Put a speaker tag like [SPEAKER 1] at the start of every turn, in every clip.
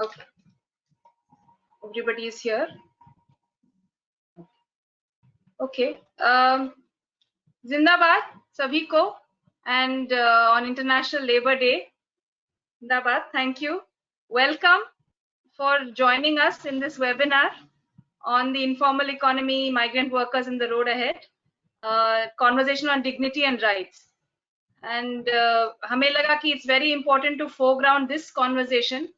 [SPEAKER 1] Okay, everybody is here. Okay, Zindabad sabhi ko, and on International Labour Day, Zindabad. Thank you. Welcome for joining us in this webinar on the informal economy, migrant workers in the road ahead, conversation on dignity and rights. And हमें लगा कि it's very important to foreground this conversation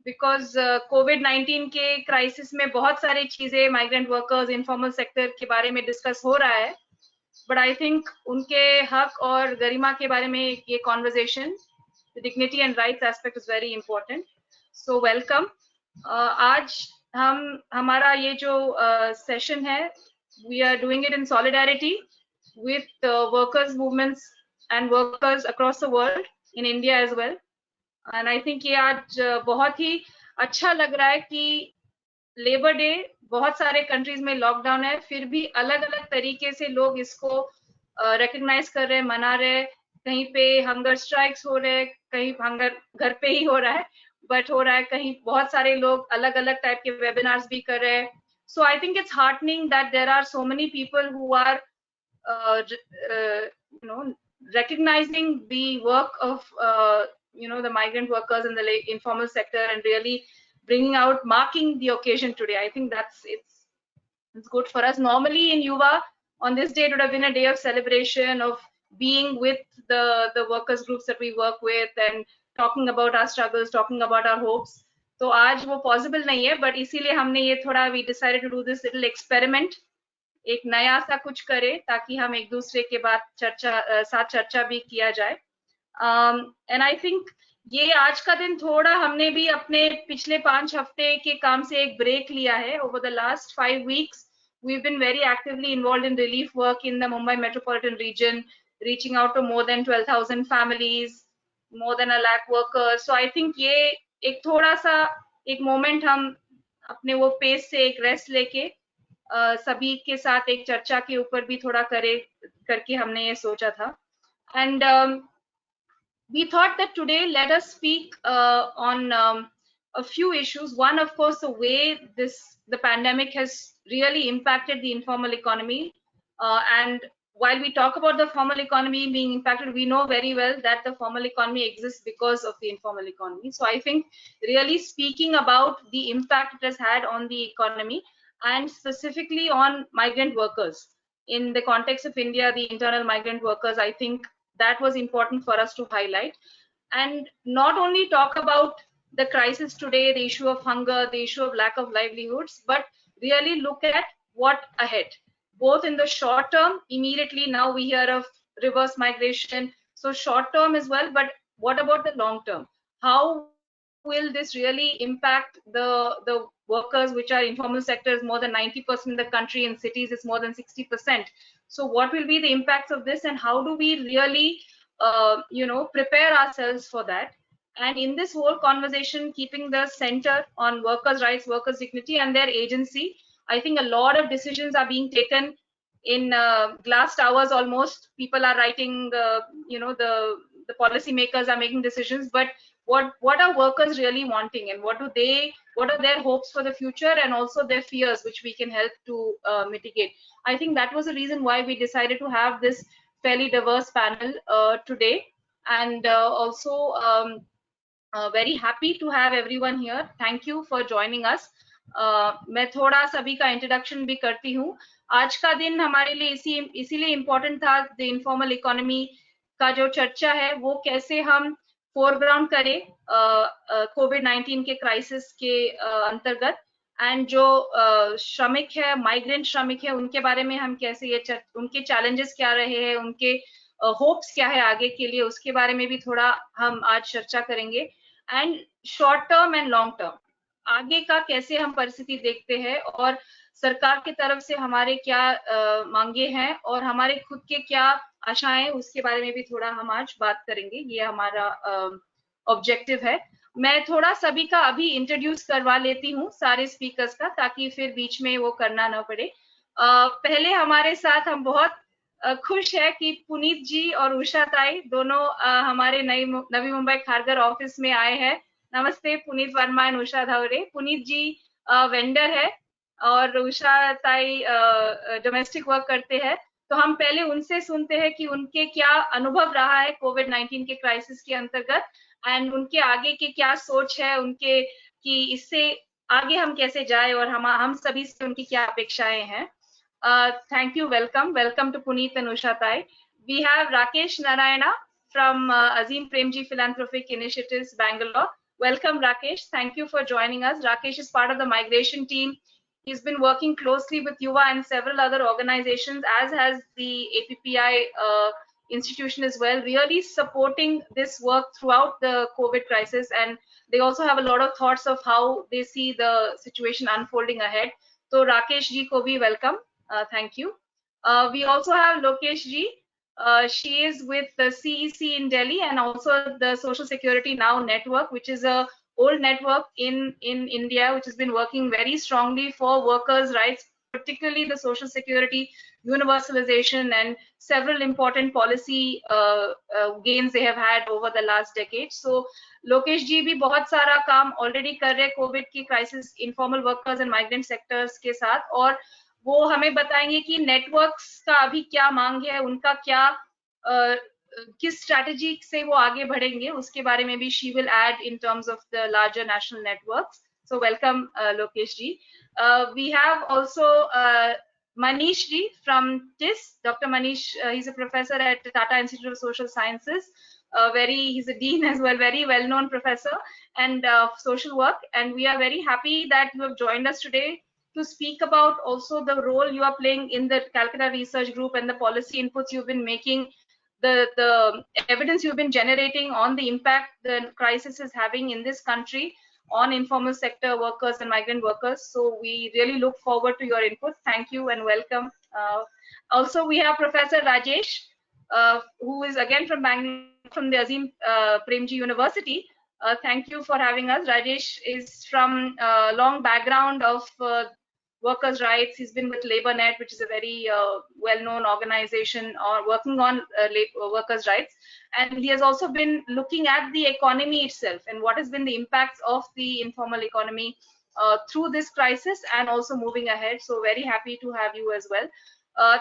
[SPEAKER 1] because COVID-19 के crisis में बहुत सारी चीजें migrant workers informal sector के बारे में डिस्कस हो रहा है, बट आई थिंक उनके हक और गरिमा के बारे में ये conversation, dignity and rights aspect is very important. So welcome. आज हमारा ये जो सेशन है, we are doing it in solidarity with workers movements and workers across the world, in India as well. And I think ये आज बहुत ही अच्छा लग रहा है कि लेबर डे, बहुत सारे कंट्रीज में लॉकडाउन है, फिर भी अलग अलग तरीके से लोग इसको रिकग्नाइज कर रहे हैं, मना रहे हैं. कहीं पे हंगर स्ट्राइक्स हो रहे हैं, कहीं हंगर घर पे ही हो रहा है बट हो रहा है, कहीं बहुत सारे लोग अलग अलग टाइप के वेबिनार्स भी कर रहे हैं. So I think it's heartening that there are so many people who are you know recognizing the work of the migrant workers in the informal sector and really bringing out, marking the occasion today. I think it's good for us. Normally in Yuva, on this day, it would have been a day of celebration, of being with the workers groups that we work with and talking about our struggles, talking about our hopes. तो आज वो possible नहीं है, but इसीलिए हमने ये थोड़ा we decided to do this little experiment, एक नया सा कुछ करें ताकि हम एक दूसरे के साथ चर्चा भी किया जाए. एंड आई थिंक ये आज का दिन थोड़ा हमने भी अपने पिछले 5 हफ्ते के काम से एक ब्रेक लिया है. Over the last 5 weeks we've been very actively involved in relief work in the Mumbai metropolitan region, reaching out to more than 12,000 families, more than 1 lakh workers. So I think ये एक थोड़ा सा एक moment हम अपने वो pace से एक रेस्ट लेके सभी के साथ एक चर्चा के ऊपर भी थोड़ा करके हमने ये सोचा था. And we thought that today let us speak on a few issues. One, of course, the way the pandemic has really impacted the informal economy, and while we talk about the formal economy being impacted, we know very well that the formal economy exists because of the informal economy. So I think really speaking about the impact it has had on the economy and specifically on migrant workers in the context of India, the internal migrant workers, I think that was important for us to highlight. And not only talk about the crisis today, the issue of hunger, the issue of lack of livelihoods, but really look at what ahead, both in the short term. Immediately now we hear of reverse migration, so short term as well, but what about the long term? How will this really impact the workers which are informal sectors? More than 90% in the country, in cities it's more than 60%. So what will be the impacts of this, and how do we really prepare ourselves for that? And in this whole conversation, keeping the center on workers' rights, workers' dignity and their agency, I think a lot of decisions are being taken in glass towers almost. People are writing, the policy makers are making decisions, but what are workers really wanting, and what are their hopes for the future, and also their fears, which we can help to mitigate. I think that was the reason why we decided to have this fairly diverse panel today, and also very happy to have everyone here. Thank you for joining us. मैं थोड़ा सभी का introduction भी करती हूँ. आज का दिन हमारे लिए इसीलिए इम्पोर्टेंट था. द इनफॉर्मल इकोनॉमी का जो चर्चा है वो कैसे हम फोरग्राउंड करें कोविड-19 के क्राइसिस के अंतर्गत, एंड जो श्रमिक है, माइग्रेंट श्रमिक है, उनके बारे में हम कैसे उनके चैलेंजेस क्या रहे हैं, उनके होप्स क्या है आगे के लिए, उसके बारे में भी थोड़ा हम आज चर्चा करेंगे. And short term and long term, आगे का कैसे हम परिस्थिति देखते हैं, और सरकार की तरफ से हमारे क्या मांगे हैं, और हमारे खुद के क्या आशाएं, उसके बारे में भी थोड़ा हम आज बात करेंगे. ये हमारा ऑब्जेक्टिव है. मैं थोड़ा सभी का अभी इंट्रोड्यूस करवा लेती हूँ सारे स्पीकर्स का, ताकि फिर बीच में वो करना ना पड़े. पहले हमारे साथ हम बहुत खुश है कि पुनीत जी और उषा ताई दोनों हमारे नवी मुंबई खारघर ऑफिस में आए हैं नमस्ते पुनीत वर्मा एंड उषा धावरे। पुनीत जी वेंडर है और उषा ताई डोमेस्टिक वर्क करते हैं। तो हम पहले उनसे सुनते हैं कि उनके क्या अनुभव रहा है कोविड-19 के क्राइसिस के अंतर्गत एंड उनके आगे की क्या सोच है उनके कि इससे आगे हम कैसे जाए और हम सभी से उनकी क्या अपेक्षाएं हैं। Thank you, welcome to Puneet and Usha Tai. We have Rakesh Narayana from Azim Premji Philanthropic Initiatives, Bangalore. Welcome, Rakesh. Thank you for joining us. Rakesh is part of the migration team. He's been working closely with Yuva and several other organizations, as has the APPI institution as well, really supporting this work throughout the COVID crisis. And they also have a lot of thoughts of how they see the situation unfolding ahead. So Rakesh ji ko bhi welcome. Thank you. We also have Lokesh ji. She is with the CEC in Delhi and also the Social Security Now network, which is a old network in India, which has been working very strongly for workers' rights, particularly the Social Security universalization and several important policy gains they have had over the last decade. So Lokesh ji भी बहुत सारा काम already कर रहे Covid की crisis informal workers and migrant sectors के साथ, और वो हमें बताएंगे कि नेटवर्क्स का अभी क्या मांग है, उनका क्या किस स्ट्रैटेजी से वो आगे बढ़ेंगे, उसके बारे में भी she will add in terms of the larger national networks. So welcome, Lokesh ji. We have also Manish ji from TIS. Dr. Manish, he's a professor at Tata Institute of Social Sciences. He's a dean as well, very well-known professor and social work. And we are very happy that you have joined us today to speak about also the role you are playing in the Calcutta Research Group and the policy inputs you've been making, the evidence you've been generating on the impact the crisis is having in this country on informal sector workers and migrant workers. So we really look forward to your input. Thank you and welcome. Also, we have Professor Rajesh, who is again from Bangalore, from the Azim Premji University. Thank you for having us. Rajesh is from a long background of workers' rights. He's been with LabourNet, which is a very well-known organization or working on workers' rights. And he has also been looking at the economy itself and what has been the impacts of the informal economy through this crisis and also moving ahead. So very happy to have you as well.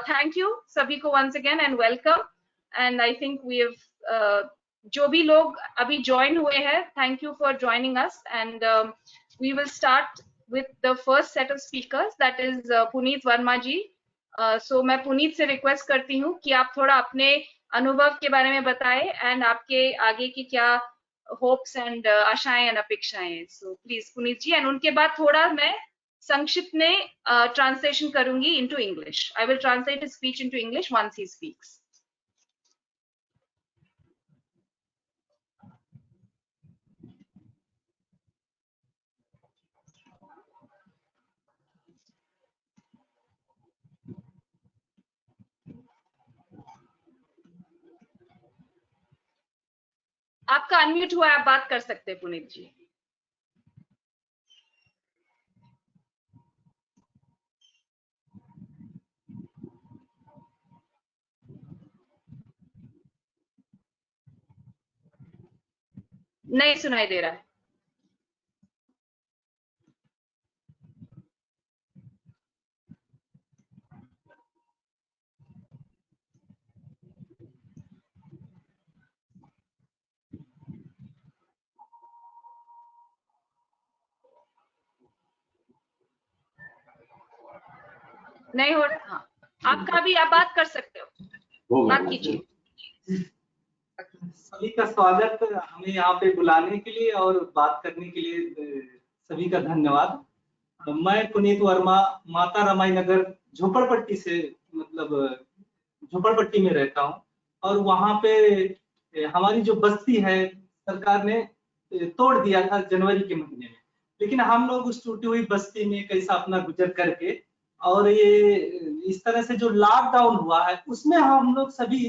[SPEAKER 1] Thank you, सभी को once again and welcome. And I think we have जो भी लोग अभी join हुए हैं, thank you for joining us. And we will start with the first set of speakers, that is Puneet Verma ji. So मैं पुनीत से request करती हूँ कि आप थोड़ा अपने अनुभव के बारे में बताएं एंड आपके आगे की क्या होप्स एंड आशाएं एंड अपेक्षाएं हैं. So please Puneet ji, and उनके बाद थोड़ा मैं संक्षिप्त में ट्रांसलेशन करूंगी into English. I will translate his speech into English once he speaks. आपका अनम्यूट हुआ है, आप बात कर सकते हैं पुनीत जी. नहीं सुनाई दे रहा है. नहीं हो रहा. हाँ, आपका भी, आप बात कर सकते हो, बात कीजिए.
[SPEAKER 2] सभी का स्वागत, हमें यहाँ पे बुलाने के लिए और बात करने के लिए सभी का धन्यवाद. मैं पुनीत वर्मा माता रमाई नगर झोपड़पट्टी से, मतलब झोपड़पट्टी में रहता हूँ और वहाँ पे हमारी जो बस्ती है सरकार ने तोड़ दिया था जनवरी के महीने में. लेकिन हम लोग उस टूटी हुई बस्ती में कैसा अपना गुजर करके, और ये इस तरह से जो लॉकडाउन हुआ है उसमें हम लोग सभी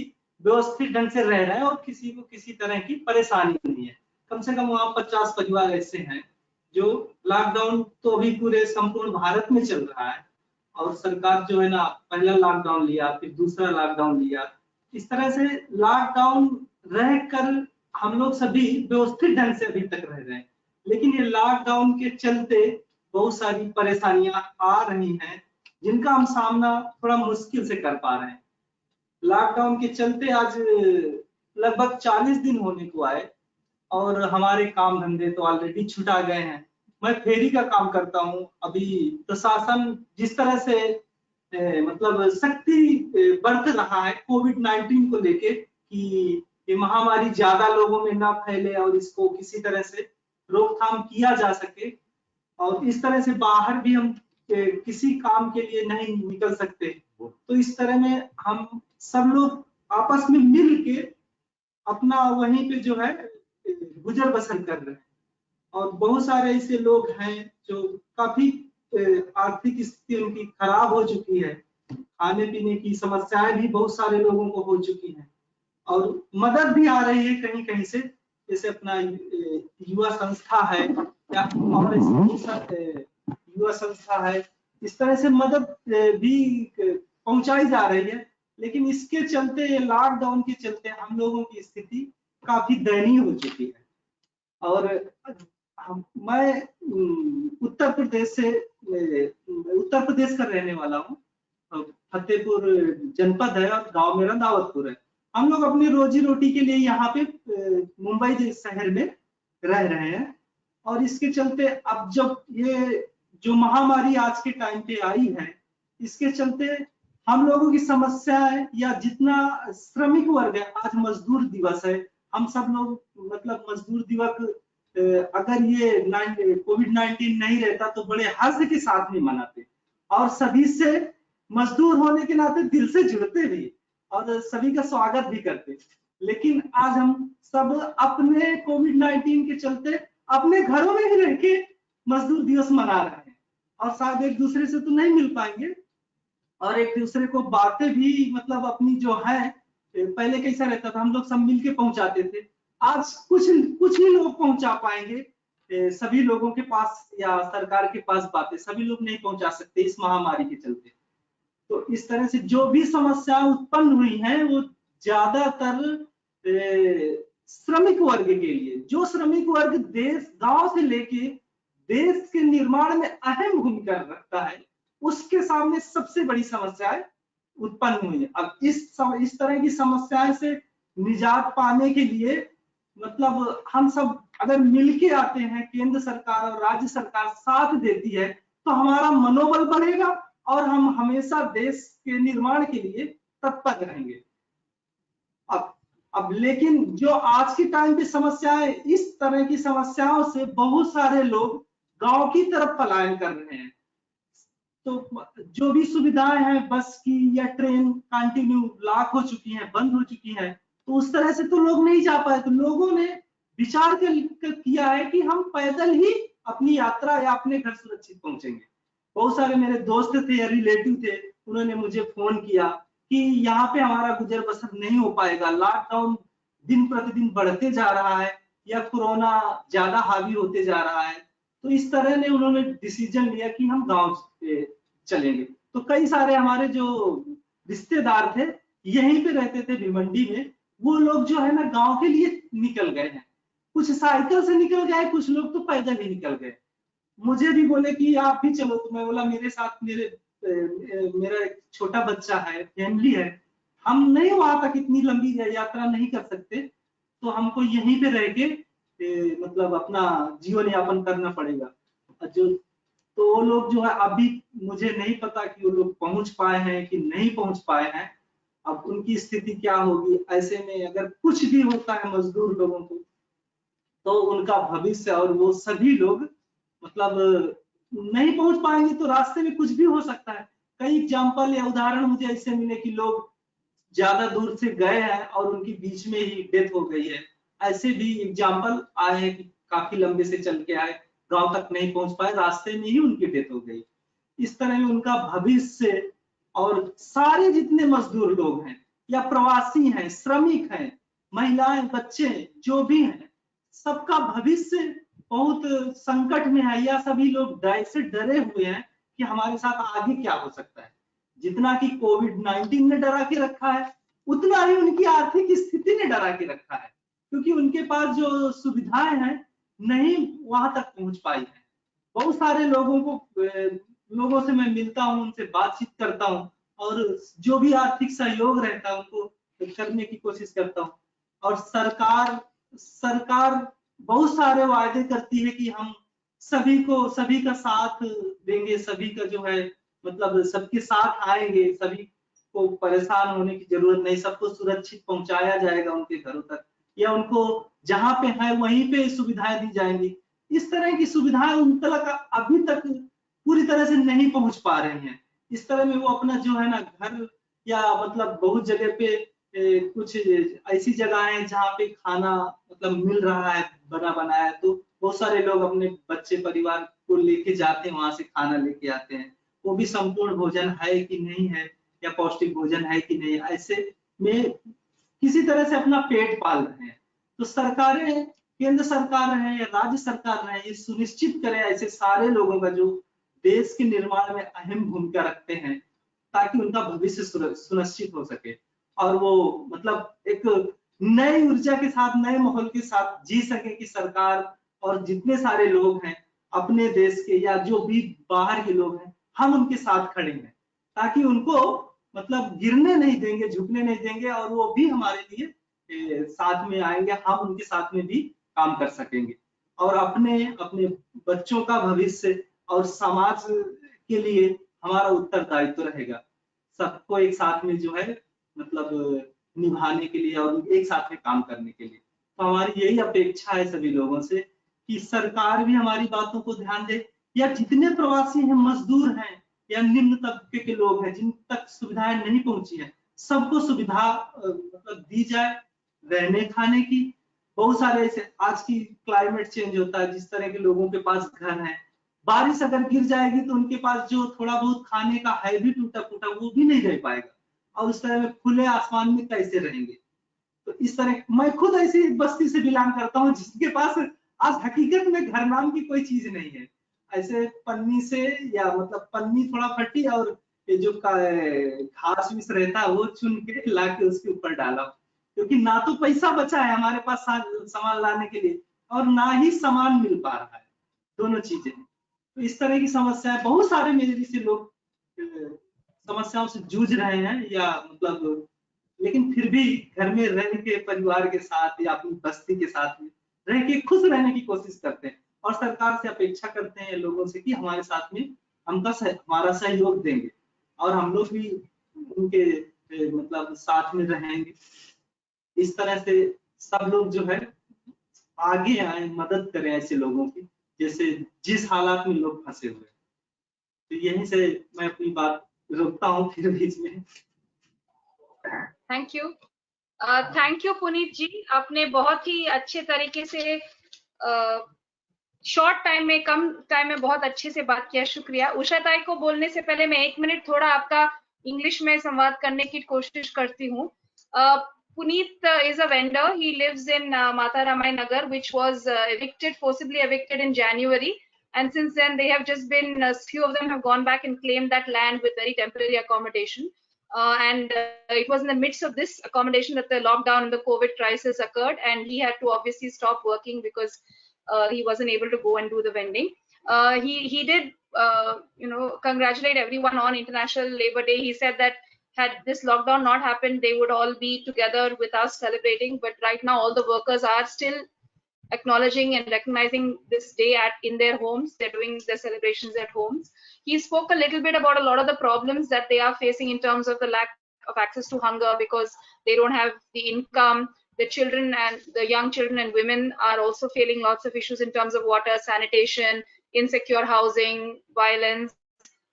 [SPEAKER 2] व्यवस्थित ढंग से रह रहे हैं और किसी को किसी तरह की परेशानी नहीं है. कम से कम वहाँ 50 परिवार ऐसे हैं जो लॉकडाउन तो अभी पूरे संपूर्ण भारत में चल रहा है और सरकार जो है ना, पहला लॉकडाउन लिया फिर दूसरा लॉकडाउन लिया. इस तरह से लॉकडाउन रहकर हम लोग सभी व्यवस्थित ढंग से अभी तक रह रहे हैं. लेकिन ये लॉकडाउन के चलते बहुत सारी परेशानियां आ रही हैं, जिनका हम सामना थोड़ा मुश्किल से कर पा रहे हैं। लॉकडाउन के चलते आज लगभग 40 दिन होने को आए और हमारे काम धंधे तो ऑलरेडी छुटा गए हैं। मैं फेरी का काम करता हूं। अभी प्रशासन जिस तरह से मतलब सख्ती बरत रहा है कोविड-19 को लेके कि ये महामारी ज्यादा लोगों में ना फैले और इसको किसी तरह से रोकथाम किया जा सके, और इस तरह से बाहर भी हम किसी काम के लिए नहीं निकल सकते। तो इस तरह में हम सब लोग आपस में मिल के अपना वहीं पे जो है गुजर बसर कर रहे हैं। और बहुत सारे ऐसे लोग हैं जो काफी आर्थिक स्थिति उनकी खराब हो चुकी है, खाने पीने की समस्याएं भी बहुत सारे लोगों को हो चुकी हैं, और मदद भी आ रही है कहीं कहीं से, जैसे अपना युवा संस्था है या और युवा संस्था है, इस तरह से मदद भी पहुंचाई जा रही है। लेकिन इसके चलते, लॉकडाउन के चलते हम लोगों की स्थिति काफी दयनीय हो चुकी है। और मैं उत्तर प्रदेश का रहने वाला हूँ। फतेहपुर जनपद है और गांव मेरा दावतपुर है। हम लोग अपनी रोजी रोटी के लिए यहाँ पे मुंबई शहर में रह रहे हैं, और इसके चलते अब जब ये जो महामारी आज के टाइम पे आई है, इसके चलते हम लोगों की समस्याएं या जितना श्रमिक वर्ग है, आज मजदूर दिवस है, हम सब लोग मतलब मजदूर दिवस अगर ये कोविड-19 नहीं रहता तो बड़े हर्ष के साथ में मनाते और सभी से मजदूर होने के नाते दिल से जुड़ते भी और सभी का स्वागत भी करते। लेकिन आज हम सब अपने कोविड-19 के चलते अपने घरों में ही रह के मजदूर दिवस मना रहे हैं, और शायद एक दूसरे से तो नहीं मिल पाएंगे, और एक दूसरे को बातें भी मतलब अपनी जो है, पहले कैसा रहता था हम लोग सब मिलके पहुंचाते थे, आज कुछ ही लोग पहुंचा पाएंगे सभी लोगों के पास या सरकार के पास बातें सभी लोग नहीं पहुंचा सकते इस महामारी के चलते। तो इस तरह से जो भी समस्या उत्पन्न हुई है वो ज्यादातर श्रमिक वर्ग के लिए, जो श्रमिक वर्ग देश गांव से लेके देश के निर्माण में अहम भूमिका रखता है, उसके सामने सबसे बड़ी समस्याएं उत्पन्न हुई है। अब इस तरह की समस्याएं से निजात पाने के लिए मतलब हम सब अगर मिलके आते हैं, केंद्र सरकार और राज्य सरकार साथ देती है, तो हमारा मनोबल बढ़ेगा और हम हमेशा देश के निर्माण के लिए तत्पर रहेंगे। अब लेकिन जो आज के टाइम की समस्याएं, इस तरह की समस्याओं से बहुत सारे लोग गांव की तरफ पलायन कर रहे हैं। तो जो भी सुविधाएं हैं बस की या ट्रेन कंटिन्यू लॉक हो चुकी हैं, बंद हो चुकी हैं, तो उस तरह से तो लोग नहीं जा पाए। तो लोगों ने विचार किया है कि हम पैदल ही अपनी यात्रा या अपने घर सुरक्षित पहुंचेंगे। बहुत सारे मेरे दोस्त थे या रिलेटिव थे, उन्होंने मुझे फोन किया कि यहाँ पे हमारा गुजर बसर नहीं हो पाएगा, लॉकडाउन दिन प्रतिदिन बढ़ते जा रहा है या कोरोना ज्यादा हावी होते जा रहा है। तो इस तरह ने उन्होंने डिसीजन लिया कि हम गांव चलेंगे। तो कई सारे हमारे जो रिश्तेदार थे यहीं पे रहते थे भिवंडी में, वो लोग जो है ना गांव के लिए निकल गए हैं। कुछ साइकिल से निकल गए, कुछ लोग तो पैदल ही निकल गए। मुझे भी बोले कि आप भी चलो, तो मैं बोला मेरे साथ मेरा एक छोटा बच्चा है, फैमिली है, हम नहीं वहां तक इतनी लंबी यात्रा नहीं कर सकते, तो हमको यहीं पे रह के मतलब अपना जीवन यापन करना पड़ेगा। तो वो लोग जो है अभी मुझे नहीं पता कि वो लोग पहुंच पाए हैं कि नहीं पहुंच पाए हैं, अब उनकी स्थिति क्या होगी। ऐसे में अगर कुछ भी होता है मजदूर लोगों को, तो उनका भविष्य और वो सभी लोग मतलब नहीं पहुंच पाएंगे, तो रास्ते में कुछ भी हो सकता है। कई एग्जाम्पल या उदाहरण मुझे ऐसे मिले कि लोग ज्यादा दूर से गए हैं और उनकी बीच में ही डेथ हो गई है। ऐसे भी एग्जाम्पल आए हैं कि काफी लंबे से चल के आए, गांव तक नहीं पहुंच पाए, रास्ते में ही उनकी डेथ हो गई। इस तरह में उनका भविष्य और सारे जितने मजदूर लोग हैं या प्रवासी हैं, श्रमिक हैं, महिलाएं, बच्चे जो भी हैं, सबका भविष्य बहुत संकट में है, या सभी लोग से डरे हुए हैं कि हमारे साथ आगे क्या हो सकता है। जितना कि कोविड-19 ने डरा के रखा है, उतना ही उनकी आर्थिक स्थिति ने डरा के रखा है, क्योंकि उनके पास जो सुविधाएं हैं नहीं वहां तक पहुंच पाई है। बहुत सारे लोगों से मैं मिलता हूं, उनसे बातचीत करता हूं, और जो भी आर्थिक सहयोग रहता है उनको करने की कोशिश करता हूं। और सरकार बहुत सारे वायदे करती है कि हम सभी का साथ देंगे, सभी का जो है मतलब सबके साथ आएंगे, सभी को परेशान होने की जरूरत नहीं, सबको सुरक्षित पहुंचाया जाएगा उनके घरों तक, या उनको जहां पे है वहीं पे सुविधाएं दी जाएंगी। इस तरह की सुविधाएं उन तक अभी तक पूरी तरह से नहीं पहुंच पा रही हैं। इस तरह में वो अपना जो है ना घर, या मतलब बहुत जगह पे कुछ ऐसी जगह है जहाँ पे खाना मतलब मिल रहा है बना बनाया, तो बहुत सारे लोग अपने बच्चे परिवार को लेके जाते हैं, वहां से खाना लेके आते हैं। वो भी संपूर्ण भोजन है कि नहीं है, या पौष्टिक भोजन है कि नहीं, ऐसे में किसी तरह से अपना पेट पाल रहे हैं। तो सरकारें, केंद्र सरकार रहे या राज्य सरकार रहे, ये सुनिश्चित करें ऐसे सारे लोगों का जो देश के निर्माण में अहम भूमिका रखते हैं, ताकि उनका भविष्य सुनिश्चित हो सके, और वो मतलब एक नई ऊर्जा के साथ, नए माहौल के साथ जी सके, कि सरकार और जितने सारे लोग हैं अपने देश के या जो भी बाहर के लोग हैं, हम उनके साथ खड़े हैं, ताकि उनको मतलब गिरने नहीं देंगे, झुकने नहीं देंगे, और वो भी हमारे लिए साथ में आएंगे, हम उनके साथ में भी काम कर सकेंगे, और अपने अपने बच्चों का भविष्य और समाज के लिए हमारा उत्तरदायित्व रहेगा, सबको एक साथ में जो है मतलब निभाने के लिए और एक साथ में काम करने के लिए। तो हमारी यही अपेक्षा है सभी लोगों से, कि सरकार भी हमारी बातों को ध्यान दे, या जितने प्रवासी हैं, मजदूर हैं, या निम्न तबके के लोग हैं जिन तक सुविधाएं नहीं पहुंची है, सबको सुविधा मतलब दी जाए रहने खाने की। बहुत सारे ऐसे आज की क्लाइमेट चेंज होता है, जिस तरह के लोगों के पास घर है, बारिश अगर गिर जाएगी तो उनके पास जो थोड़ा बहुत खाने का है भी टूटा फूटा, वो भी नहीं रह पाएगा, और उस तरह में खुले आसमान में कैसे रहेंगे। तो इस तरह मैं खुद ऐसी बस्ती से बिलोंग करता हूँ जिसके पास आज हकीकत में घर नाम की कोई चीज नहीं है। ऐसे पन्नी से, या मतलब पन्नी थोड़ा फटी, और ये जो घास विस रहता है वो चुन के ला के उसके ऊपर डाला, क्योंकि ना तो पैसा बचा है हमारे पास सामान लाने के लिए, और ना ही सामान मिल पा रहा है, दोनों चीजें। तो इस तरह की समस्याएं बहुत सारे मेरे जैसे लोग समस्याओं से जूझ रहे हैं, या मतलब लेकिन फिर भी घर में रह के परिवार के साथ या अपनी बस्ती के साथ में रह के खुश रहने की कोशिश करते हैं, और सरकार से अपेक्षा करते हैं लोगों से कि हमारे साथ में हमारा सहयोग देंगे, और हम लोग भी उनके मतलब साथ में रहेंगे। इस तरह से सब लोग जो है आगे आए, मदद करें ऐसे लोगों की, जैसे जिस हालात में लोग फंसे हुए। तो यहीं से मैं अपनी बात रोकता हूँ फिर बीच में।
[SPEAKER 1] थैंक यू पुनीत जी, आपने बहुत ही अच्छे तरीके से शॉर्ट टाइम में, कम टाइम में बहुत अच्छे से बात किया, शुक्रिया। उषा ताई को बोलने से पहले मैं 1 मिनट थोड़ा आपका इंग्लिश में संवाद करने की कोशिश करती हूँ। Puneet is a vendor. He lives in Mata Ramai Nagar, which was forcibly evicted in January. And since then, they have just been, a few of them have gone back and claimed that land with very temporary accommodation. It was in the midst of this accommodation that the lockdown and the COVID crisis occurred, and he had to obviously stop working because he wasn't able to go and do the vending. He did congratulate everyone on International Labour Day. He said that had this lockdown not happened, they would all be together with us celebrating. But right now, all the workers are still acknowledging and recognizing this day in their homes. They're doing their celebrations at homes. He spoke a little bit about a lot of the problems that they are facing in terms of the lack of access to hunger because they don't have the income. The children and the young children and women are also facing lots of issues in terms of water, sanitation, insecure housing, violence.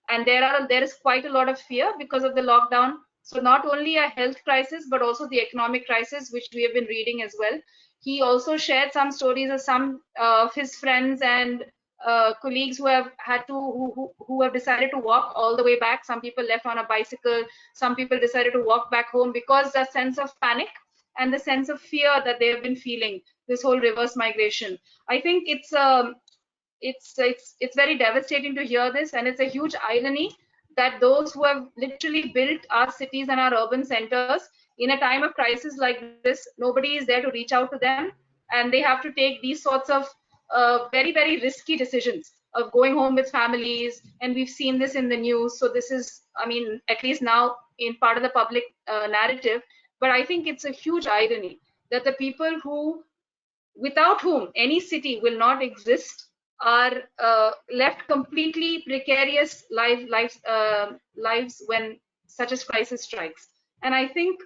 [SPEAKER 1] And there is quite a lot of fear because of the lockdown. So not only a health crisis, but also the economic crisis, which we have been reading as well. He also shared some stories of some of his friends and colleagues who have had to who have decided to walk all the way back. Some people left on a bicycle. Some people decided to walk back home because that sense of panic and the sense of fear that they have been feeling, this whole reverse migration. I think it's very devastating to hear this, and it's a huge irony that those who have literally built our cities and our urban centers in a time of crisis like this, nobody is there to reach out to them, and they have to take these sorts of very, very risky decisions of going home with families, and we've seen this in the news. So this is, I mean, at least now in part of the public narrative, but I think it's a huge irony that the people who, without whom any city will not exist, are left completely precarious lives when such a crisis strikes. And I think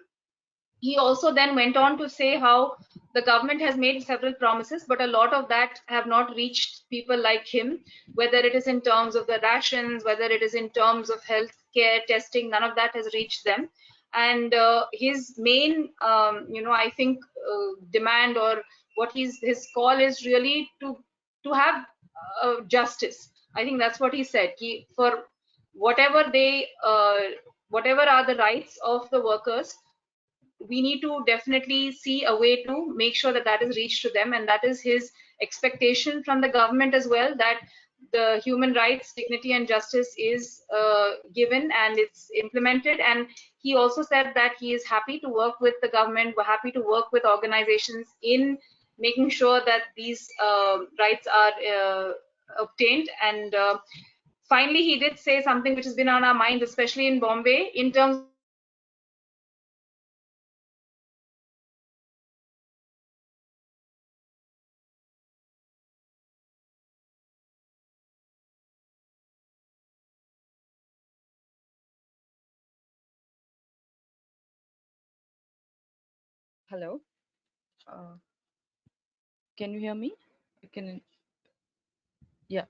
[SPEAKER 1] he also then went on to say how the government has made several promises, but a lot of that have not reached people like him, whether it is in terms of the rations, whether it is in terms of health care, testing, none of that has reached them. And his main, I think, demand, or what his call is really to have justice. I think that's what he said. For whatever whatever are the rights of the workers, we need to definitely see a way to make sure that that is reached to them, and that is his expectation from the government as well, that the human rights, dignity and justice is given and it's implemented. And he also said that he is happy to work with the government, we're happy to work with organizations in making sure that these rights are obtained. And finally, he did say something which has been on our minds, especially in Bombay, in terms
[SPEAKER 3] Hello. Can you hear me? Can Yeah.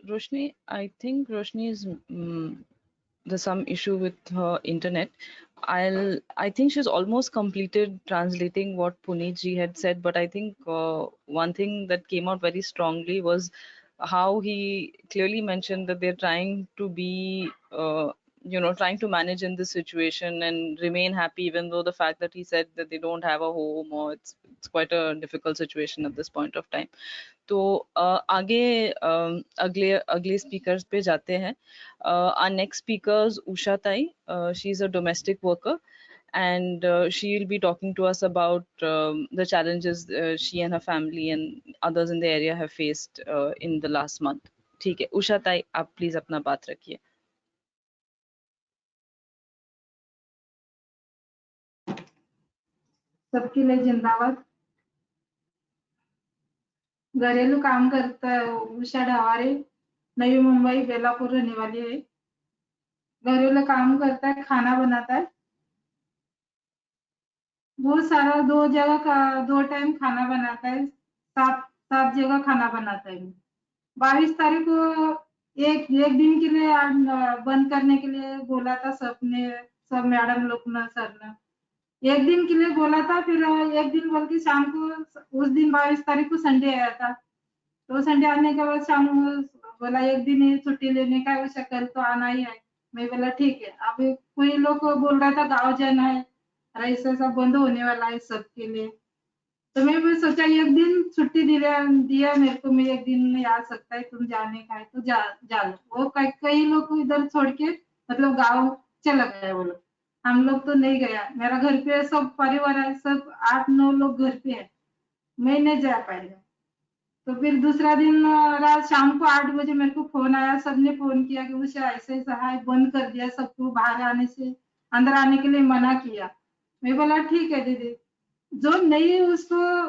[SPEAKER 3] Roshni, I think Roshni is there's some issue with her internet. I think she's almost completed translating what Puneet ji had said, but I think one thing that came out very strongly was how he clearly mentioned that they're trying to be trying to manage in this situation and remain happy, even though the fact that he said that they don't have a home, or it's quite a difficult situation at this point of time. तो आगे अगले अगले speakers पे जाते हैं. Our next speakers Usha Tai. She's a domestic worker, and she'll be talking to us about the challenges she and her family and others in the area have faced in the last month. ठीक है, उषा ताई, आप please अपना बात रखिए.
[SPEAKER 4] सबके लिए जिंदाबाद. घरेलू काम करता है उषा ढवारे, नवी मुंबई बेलापुर रहने वाली है. घरेलू काम करता है, खाना बनाता है, बहुत सारा 2 जगह का 2 टाइम खाना बनाता है, 7 जगह खाना बनाता है. 22 तारीख को एक दिन के लिए बंद करने के लिए बोला था सबने, सब मैडम लोग ना सर ने एक दिन के लिए बोला था. फिर एक दिन बोल के शाम को, उस दिन 22 तारीख को संडे आया था, तो संडे आने के बाद शाम बोला एक दिन ही छुट्टी लेने का है, कल तो आना ही है. मैं बोला ठीक है. अभी कोई लोग बोल रहा था गाँव जाना है, ऐसा सब बंद होने वाला है सबके लिए, तो मैं भी सोचा एक दिन छुट्टी दिया मेरे को, मैं एक दिन में आ सकता है, तुम जाने का है तो जा लो. वो कई लोग इधर छोड़ के मतलब गाँव चला गया वो लोग. हम लोग तो नहीं गया, मेरा घर पे सब परिवार है, सब 8-9 लोग घर पे है, मैं नहीं जा पाएगा. तो फिर दूसरा दिन रात शाम को 8 बजे मेरे को फोन आया, सबने फोन किया कि उषा ऐसे ऐसा है, बंद कर दिया सबको, बाहर आने से अंदर आने के लिए मना किया. मैं बोला ठीक है दीदी, जो नहीं उसको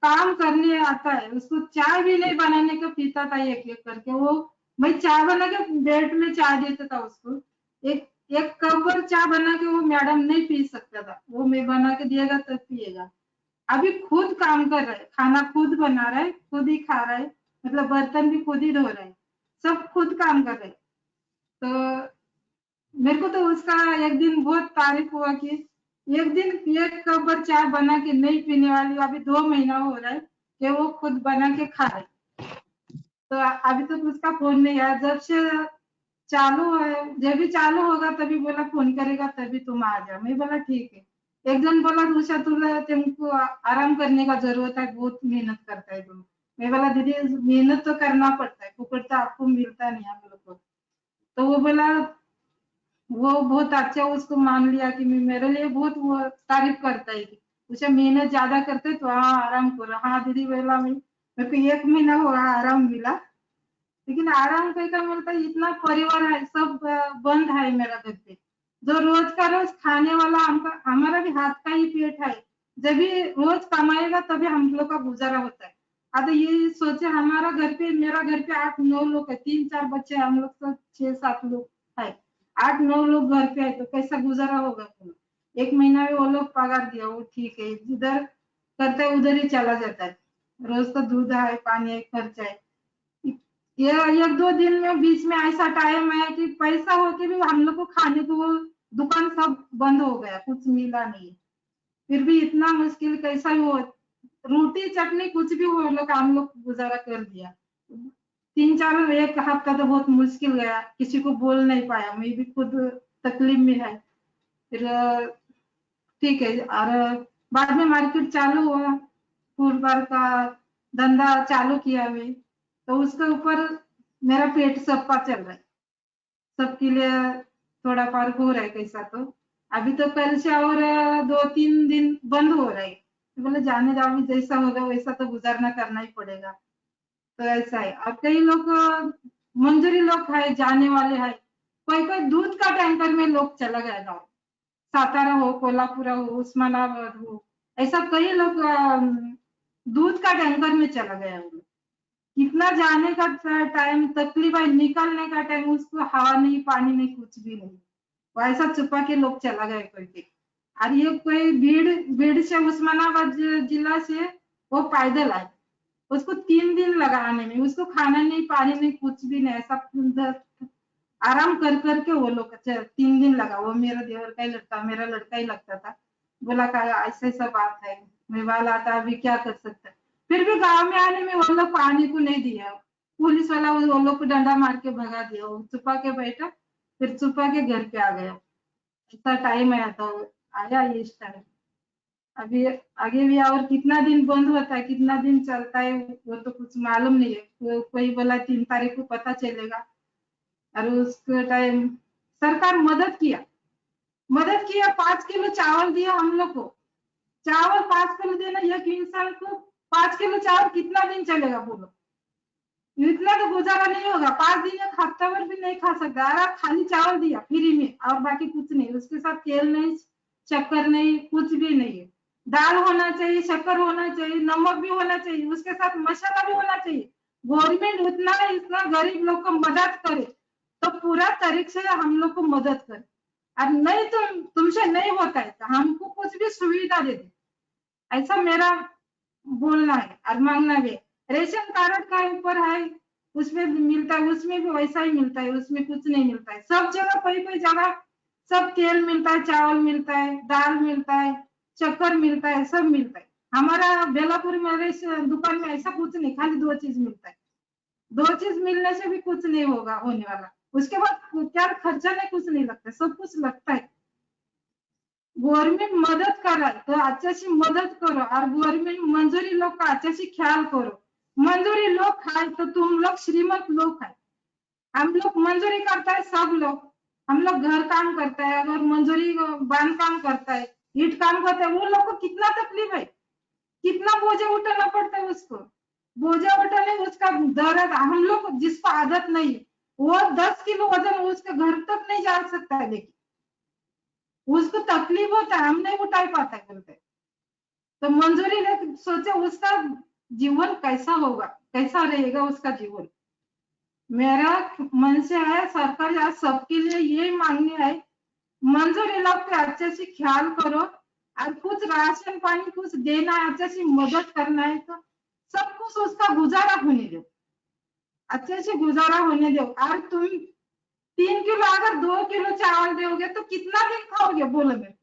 [SPEAKER 4] काम करने आता है उसको चाय भी नहीं बनाने का पीता था एक करके. वो मैं चाय बना के बेड में चाय देता था उसको, एक कप पर चाय बना के वो मैडम नहीं पी सकता था, वो मैं बना के दिएगा तब पिएगा. अभी खुद काम कर रहा है, खाना खुद बना रहा है, खुद ही खा रहा है, मतलब बर्तन भी खुद ही धो रहा है, सब खुद काम कर रहे हैं. तो मेरे को तो उसका एक दिन बहुत तारीफ हुआ कि एक दिन एक कप पर चाय बना के नहीं पीने वाली, अभी 2 महीना हो रहा है कि वो खुद बना के खा रहे. तो अभी तक उसका फोन नहीं आया. जब से चालू है, जब भी चालू होगा तभी बोला फोन करेगा, तभी तुम आ जाओ. मैं बोला ठीक है. एक जन बोला दूसरा तुमको आराम करने का जरूरत है, बहुत मेहनत करता है तुम. मैं बोला दीदी मेहनत तो करना पड़ता है, फुकट तो आपको मिलता नहीं हम लोग को. तो वो बोला, वो बहुत अच्छा उसको मान लिया कि मेरे लिए बहुत वो तारीफ करता है कि उसे मेहनत ज्यादा करते तो हाँ आराम करो. हाँ दीदी बोला, मैं मेरे को 1 महीना हुआ आराम मिला, लेकिन आराम कहीं का मिलता है, इतना परिवार है, सब बंद है मेरा घर पे। जो रोज का रोज खाने वाला हमारा भी हाथ का ही पेट है, जब भी रोज कमाएगा तभी हम लोग का गुजारा होता है। अब ये सोचे हमारा घर पे, मेरा घर पे 8-9 लोग है, 3-4 बच्चे, हम लोग सब 6-7 लोग है, 8-9 लोग घर पे है, तो कैसा गुजारा होगा। 1 महीना में वो लोग पगार दिया, वो ठीक है, जिधर करता है उधर ही चला जाता है। रोज तो दूध है, पानी है, खर्चा है। ये 1-2 दिन में बीच में ऐसा टाइम है कि पैसा हो के भी हम लोग को खाने को वो दुकान सब बंद हो गया, कुछ मिला नहीं। फिर भी इतना मुश्किल कैसा भी हो, रोटी चटनी कुछ भी हो लोग, हम लोग गुजारा कर दिया। 3-4 एक हफ्ता तो बहुत मुश्किल गया, किसी को बोल नहीं पाया, मैं भी खुद तकलीफ में है। फिर ठीक है, और बाद में मार्केट चालू हुआ, फूड बार का धंधा चालू किया मैं, तो उसके ऊपर मेरा पेट सबका चल रहा है, सबके लिए थोड़ा फर्क हो रहा है कैसा। तो अभी तो कल से और 2-3 दिन बंद हो रहा है, तो बोले जाने जाओ, जैसा होगा वैसा तो गुजारना करना ही पड़ेगा। तो ऐसा है। और कई लोग मंजूरी लोग है, जाने वाले है, कोई कोई दूध का टैंकर में लोग चला गया गाँव, सातारा हो, कोल्हापुर हो, उस्मानाबाद हो, ऐसा कई लोग दूध का टैंकर में चला गया। कितना जाने का टाइम तकलीफ है, निकलने का टाइम उसको हवा नहीं, पानी नहीं, कुछ भी नहीं, वैसा छुपा के लोग चला गए करके। और ये कोई भीड़ से उस्मानाबाद जिला से वो पैदल आए, उसको 3 दिन लगा आने में, उसको खाना नहीं, पानी नहीं, कुछ भी नहीं, ऐसा आराम कर करके वो लोग 3 दिन लगा। वो मेरा देवर का ही लड़का, मेरा लड़का ही लगता था, बोला का ऐसा ऐसा बात है, मैं वाला आता, अभी क्या कर सकता है। फिर भी गांव में आने में वो लोग पानी को नहीं दिया, पुलिस वाला वो लोग को डंडा मार के भगा दिया, वो छुपा के बैठा, फिर छुपा के घर पे आ गया। ऐसा टाइम आया था, आया ये टाइम। अभी आगे भी और कितना दिन बंद होता है, कितना दिन चलता है, वो तो कुछ मालूम नहीं है। कोई बोला 3 तारीख को पता चलेगा। और उसके टाइम सरकार मदद किया, 5 किलो चावल दिया हम लोग को। चावल 5 किलो देना, एक इंसान को 5 किलो चावल कितना दिन चलेगा बोलो, इतना तो गुजारा नहीं होगा, 5 दिन, एक हफ्ता भर भी नहीं खा सकता। अरे खाली चावल दिया फ्री में, और बाकी कुछ नहीं, उसके साथ तेल नहीं, शक्कर नहीं, कुछ भी नहीं है। दाल होना चाहिए, शक्कर होना चाहिए, नमक भी होना चाहिए, उसके साथ मसाला भी होना चाहिए। गवर्नमेंट उतना इतना गरीब लोग को मदद करे, तो पूरा तरीके से हम लोग को मदद करे। और नहीं तो तुमसे नहीं होता है तो हमको कुछ भी सुविधा दे दे, ऐसा मेरा बोलना है और मांगना भी। रेशन कार्ड का ऊपर है, उसमें मिलता है, उसमें भी वैसा ही मिलता है, उसमें कुछ नहीं मिलता है। सब जगह कोई कोई जगह सब तेल मिलता है, चावल मिलता है, दाल मिलता है, शक्कर मिलता है, सब मिलता है। हमारा बेलापुर में दुकान में ऐसा कुछ नहीं, खाली 2 चीज मिलता है। 2 चीज मिलने से भी कुछ नहीं होगा होने वाला, उसके बाद क्या खर्चा नहीं, कुछ नहीं लगता, सब कुछ लगता है। गवर्नमेंट मदद करा तो अच्छी मदद करो, और गवर्नमेंट मंजूरी लोग का अच्छी ख्याल करो। मंजूरी लोग खाए तो तुम लोग श्रीमंत लोग है, हम लोग मंजूरी करता है सब लोग, हम लोग घर काम करता है, अगर मंजूरी बांध काम करता है, ईट काम करता है, वो लोग को कितना तकलीफ है, कितना बोझे उठाना पड़ता है उसको, बोझे उठाने उसका दर्द, हम लोग जिसको आदत नहीं, वो 10 किलो वजन उसके घर तक नहीं जा सकता है, लेकिन उसको तकलीफ होता है, हम नहीं उठा पाता है बोलते। तो मंजूरी ने सोचे उसका जीवन कैसा होगा, कैसा रहेगा उसका जीवन। मेरा मन से है, सरकार आज सबके लिए ये मांगनी है, मंजूरी लोग पे अच्छे से ख्याल करो, और कुछ राशन पानी कुछ देना है, अच्छे से मदद करना है, तो सब कुछ उसका गुजारा होने दो, अच्छे से गुजारा होने दो। और तुम 3 किलो अगर 2 किलो चावल दोगे तो कितना दिन खाओगे बोलो, मैं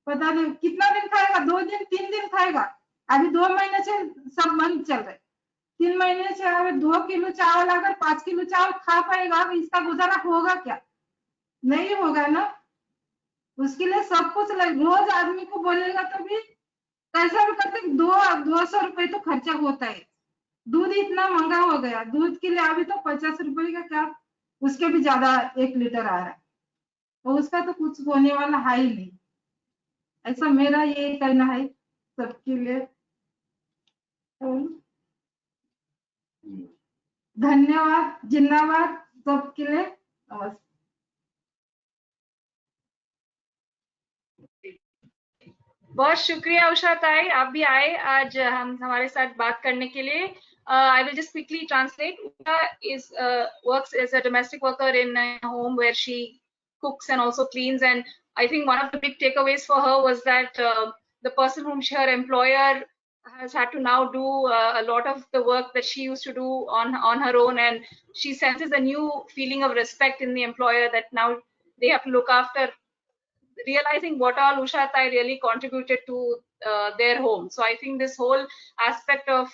[SPEAKER 4] बता दो कितना दिन खाएगा, 2 दिन 3 दिन खाएगा। अभी 2 महीने से सब बंद चल रहे, 3 महीने से अगर 2 किलो चावल, अगर 5 किलो चावल खा पाएगा, इसका गुजारा होगा क्या, नहीं होगा ना। उसके लिए सब कुछ रोज आदमी को बोलेगा तो भी कैसा भी करते, 200 रुपए तो खर्चा होता है। दूध इतना महंगा हो गया, दूध के लिए अभी तो 50 रुपए का क्या, उसके भी ज्यादा 1 लीटर आ रहा है, तो उसका तो कुछ होने वाला है ही नहीं। ऐसा मेरा ये कहना है सबके लिए। धन्यवाद, जिन्नाबाद सबके लिए। नमस्ते।
[SPEAKER 1] बहुत शुक्रिया उषा ताई, आप भी आए आज हमारे साथ बात करने के लिए। I will just quickly translate. Usha works as a domestic worker in a home where she cooks and also cleans. And I think one of the big takeaways for her was that the person whom her employer has had to now do a lot of the work that she used to do on her own, and she senses a new feeling of respect in the employer that now they have to look after, realizing what all Usha Tai really contributed to their home. So I think this whole aspect of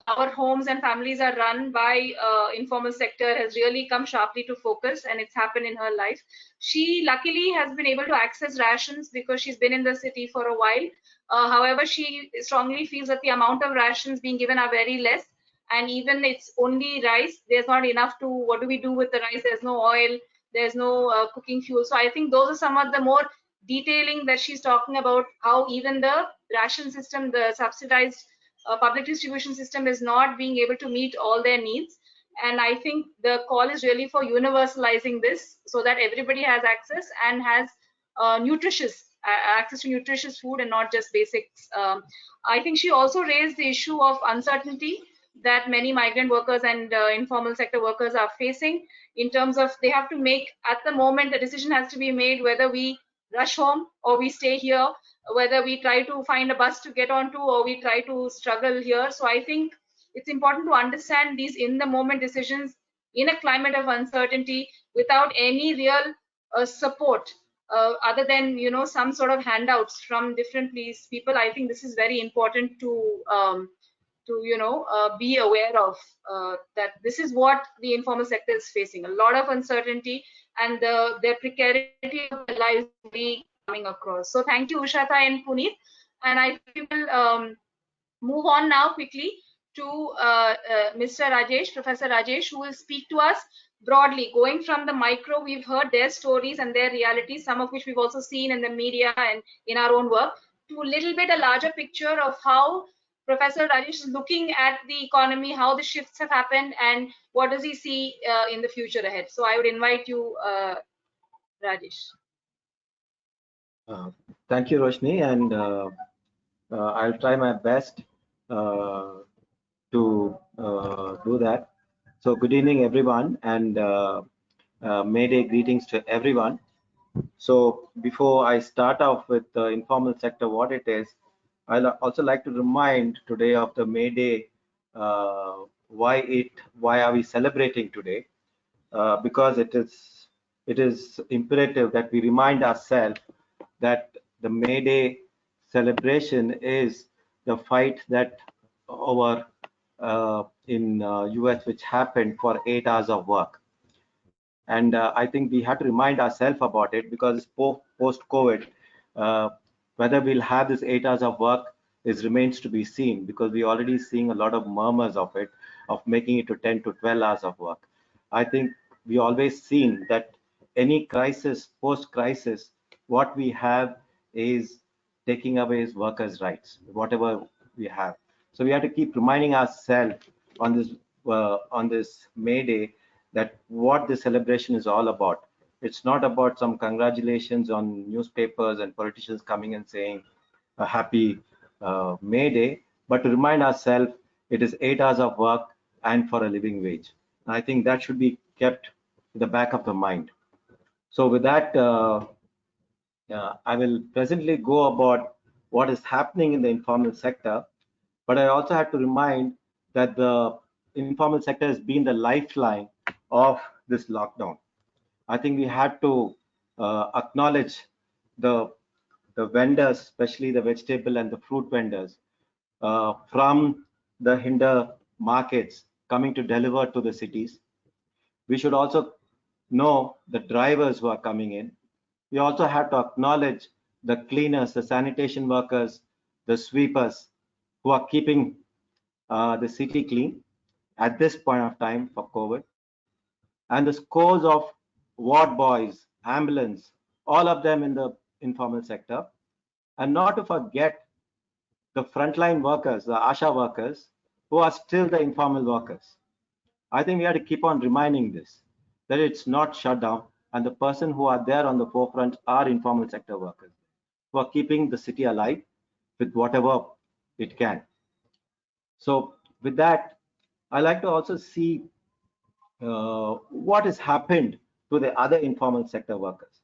[SPEAKER 1] our homes and families are run by informal sector has really come sharply to focus, and it's happened in her life. She luckily has been able to access rations because she's been in the city for a while. However, she strongly feels that the amount of rations being given are very less, and even it's only rice, there's not enough to, what do we do with the rice? There's no oil, there's no cooking fuel. So I think those are some of the more detailing that she's talking about, how even the ration system, the subsidized public distribution system is not being able to meet all their needs. And I think the call is really for universalizing this so that everybody has access and has access to nutritious food and not just basics. I think she also raised the issue of uncertainty that many migrant workers and informal sector workers are facing, in terms of they have to make, at the moment, the decision has to be made whether we rush home or we stay here, whether we try to find a bus to get onto or we try to struggle here. So I think it's important to understand these in the moment decisions in a climate of uncertainty without any real support other than, you know, some sort of handouts from different people. I think this is very important to be aware of, that this is what the informal sector is facing, a lot of uncertainty, and their precarity of their lives be coming across. So thank you, Ushata and Puneet, and I will move on now quickly to Mr. Rajesh, Professor Rajesh, who will speak to us broadly, going from the micro. We've heard their stories and their realities, some of which we've also seen in the media and in our own work, to a little bit a larger picture of how Professor Rajesh is looking at the economy, how the shifts have happened, and what does he see in the future ahead. So I would invite you, Rajesh.
[SPEAKER 5] Thank you, Roshni, and I'll try my best to do that. So good evening, everyone, and May Day greetings to everyone. So before I start off with the informal sector, what it is, I'd also like to remind today of the May Day, why are we celebrating today? Because it is imperative that we remind ourselves that the May Day celebration is the fight that over in US, which happened for 8 hours of work. And I think we have to remind ourselves about it, because post-COVID, whether we'll have this 8 hours of work remains to be seen, because we're already seeing a lot of murmurs of it, of making it to 10 to 12 hours of work. I think we always seen that any crisis, post-crisis, what we have is taking away workers' rights, whatever we have. So we have to keep reminding ourselves on this May Day that what the celebration is all about. It's not about some congratulations on newspapers and politicians coming and saying a happy May Day, but to remind ourselves it is 8 hours of work and for a living wage. And I think that should be kept in the back of the mind. So with that, I will presently go about what is happening in the informal sector, but I also have to remind that the informal sector has been the lifeline of this lockdown. I think we have to acknowledge the vendors, especially the vegetable and the fruit vendors, from the hinder markets coming to deliver to the cities. We should also know the drivers who are coming in. We also have to acknowledge the cleaners, the sanitation workers, the sweepers who are keeping the city clean at this point of time for COVID, and the scores of ward boys, ambulance, all of them in the informal sector. And not to forget the frontline workers, the ASHA workers, who are still the informal workers. I think we have to keep on reminding this, that it's not shut down, and the person who are there on the forefront are informal sector workers who are keeping the city alive with whatever it can. So with that, I like to also see what has happened to the other informal sector workers.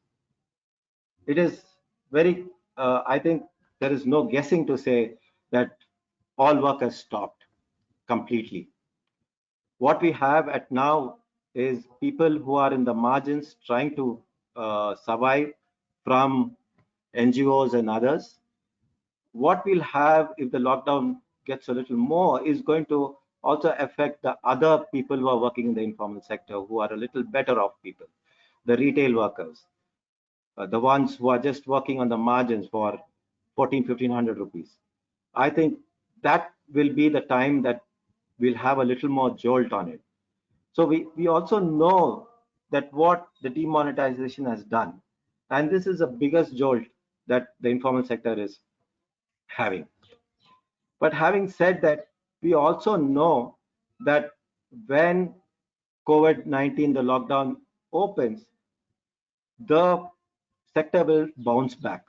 [SPEAKER 5] It is very, I think there is no guessing to say that all work has stopped completely. What we have at now is people who are in the margins trying to survive from NGOs and others. What we'll have if the lockdown gets a little more is going to also affect the other people who are working in the informal sector, who are a little better off people, the retail workers, the ones who are just working on the margins for 1500 rupees. I think that will be the time that we'll have a little more jolt on it. So we also know that what the demonetization has done, and this is the biggest jolt that the informal sector is having. But having said that, we also know that when COVID-19, the lockdown opens, the sector will bounce back.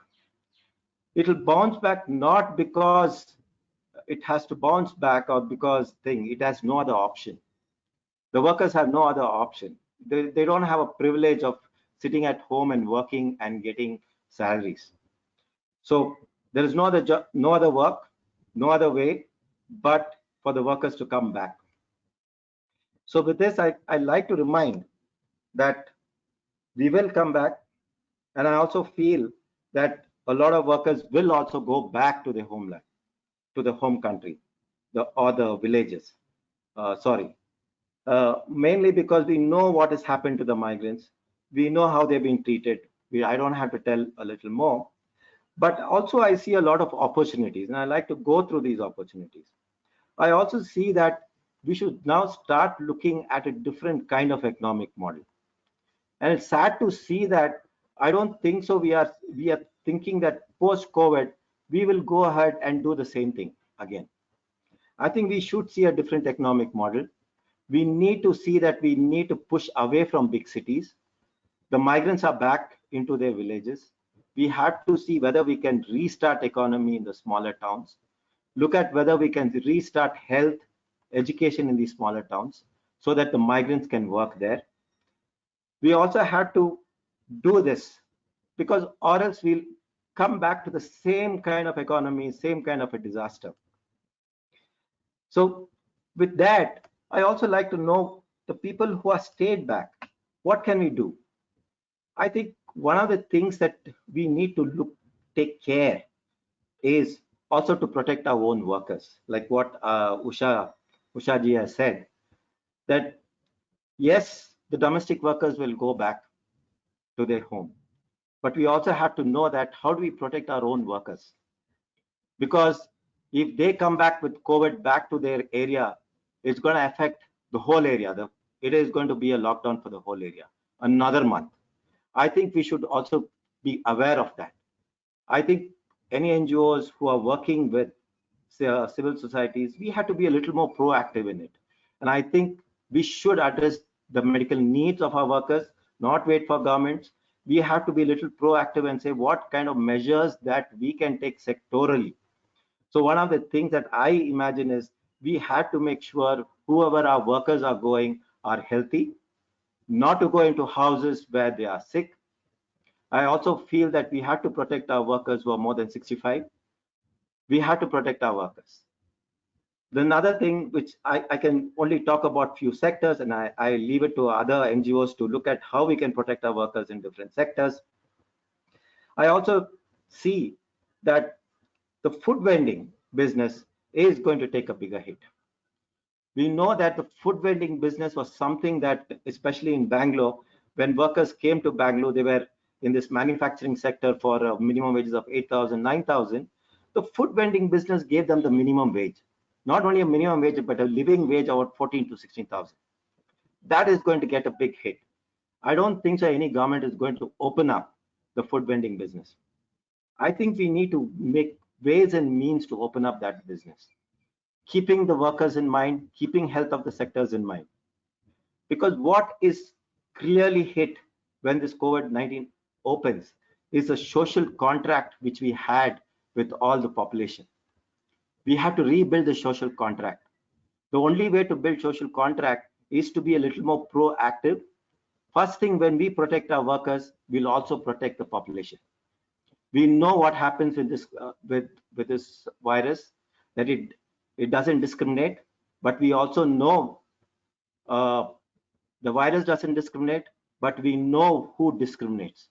[SPEAKER 5] It will bounce back not because it has to bounce back or because it has no other option. The workers have no other option. They don't have a privilege of sitting at home and working and getting salaries. So there is no other work, no other way but for the workers to come back. So with this, I like to remind that we will come back, and I also feel that a lot of workers will also go back to their homeland, to the home country, or the villages. Mainly because we know what has happened to the migrants. We know how they've been treated. I don't have to tell a little more. But also I see a lot of opportunities, and I like to go through these opportunities. I also see that we should now start looking at a different kind of economic model. And it's sad to see that I don't think so. We are thinking that post-COVID, we will go ahead and do the same thing again. I think we should see a different economic model. We need to see that we need to push away from big cities. The migrants are back into their villages. We have to see whether we can restart economy in the smaller towns. Look at whether we can restart health, education in these smaller towns so that the migrants can work there. We also have to do this because or else we'll come back to the same kind of economy, same kind of a disaster. So with that, I also like to know the people who are stayed back, what can we do? I think one of the things that we need to take care is also to protect our own workers, like what Usha ji has said, that yes, the domestic workers will go back to their home, but we also have to know that how do we protect our own workers? Because if they come back with COVID back to their area, it's going to affect the whole area. It is going to be a lockdown for the whole area, another month. I think we should also be aware of that. I think any NGOs who are working with civil societies, we have to be a little more proactive in it. And I think we should address the medical needs of our workers, not wait for governments. We have to be a little proactive and say what kind of measures that we can take sectorally. So one of the things that I imagine is we have to make sure whoever our workers are going are healthy, not to go into houses where they are sick. I also feel that we have to protect our workers who are more than 65. We have to protect our workers. Then another thing which I can only talk about few sectors, and I leave it to other NGOs to look at how we can protect our workers in different sectors. I also see that the food vending business is going to take a bigger hit. We know that the food vending business was something that, especially in Bangalore, when workers came to Bangalore, they were in this manufacturing sector for minimum wages of 8,000, 9,000. The food vending business gave them the minimum wage, not only a minimum wage, but a living wage of 14 to 16,000. That is going to get a big hit. I don't think so any government is going to open up the food vending business. I think we need to make ways and means to open up that business. keeping the workers in mind, keeping health of the sectors in mind. Because what is clearly hit when this COVID-19 opens is a social contract which we had with all the population. We have to rebuild the social contract. The only way to build social contract is to be a little more proactive. First thing, when we protect our workers, we'll also protect the population. We know what happens with this with this virus, that it doesn't discriminate, but we also know the virus doesn't discriminate, but we know who discriminates.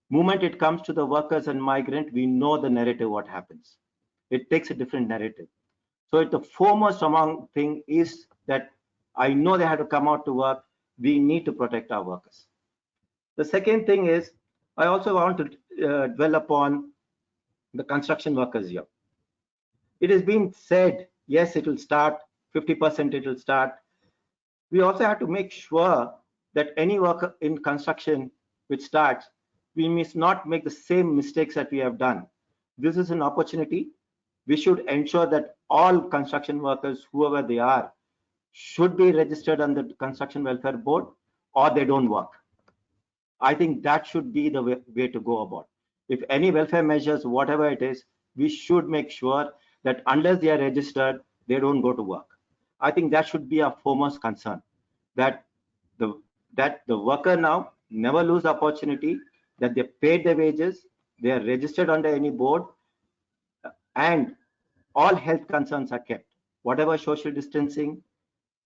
[SPEAKER 5] Moment it comes to the workers and migrant, we know the narrative what happens. It takes a different narrative. So the foremost among thing is that I know they have to come out to work. We need to protect our workers. The second thing is, I also want to dwell upon the construction workers here. It has been said, yes, it will start, 50% it will start. We also have to make sure that any worker in construction which starts, we must not make the same mistakes that we have done. This is an opportunity. We should ensure that all construction workers, whoever they are, should be registered under the Construction Welfare Board, or they don't work. I think that should be the way to go about. If any welfare measures, whatever it is, we should make sure that unless they are registered, they don't go to work. I think that should be our foremost concern, that the worker now never lose the opportunity, that they paid their wages, they are registered under any board, and all health concerns are kept, whatever social distancing.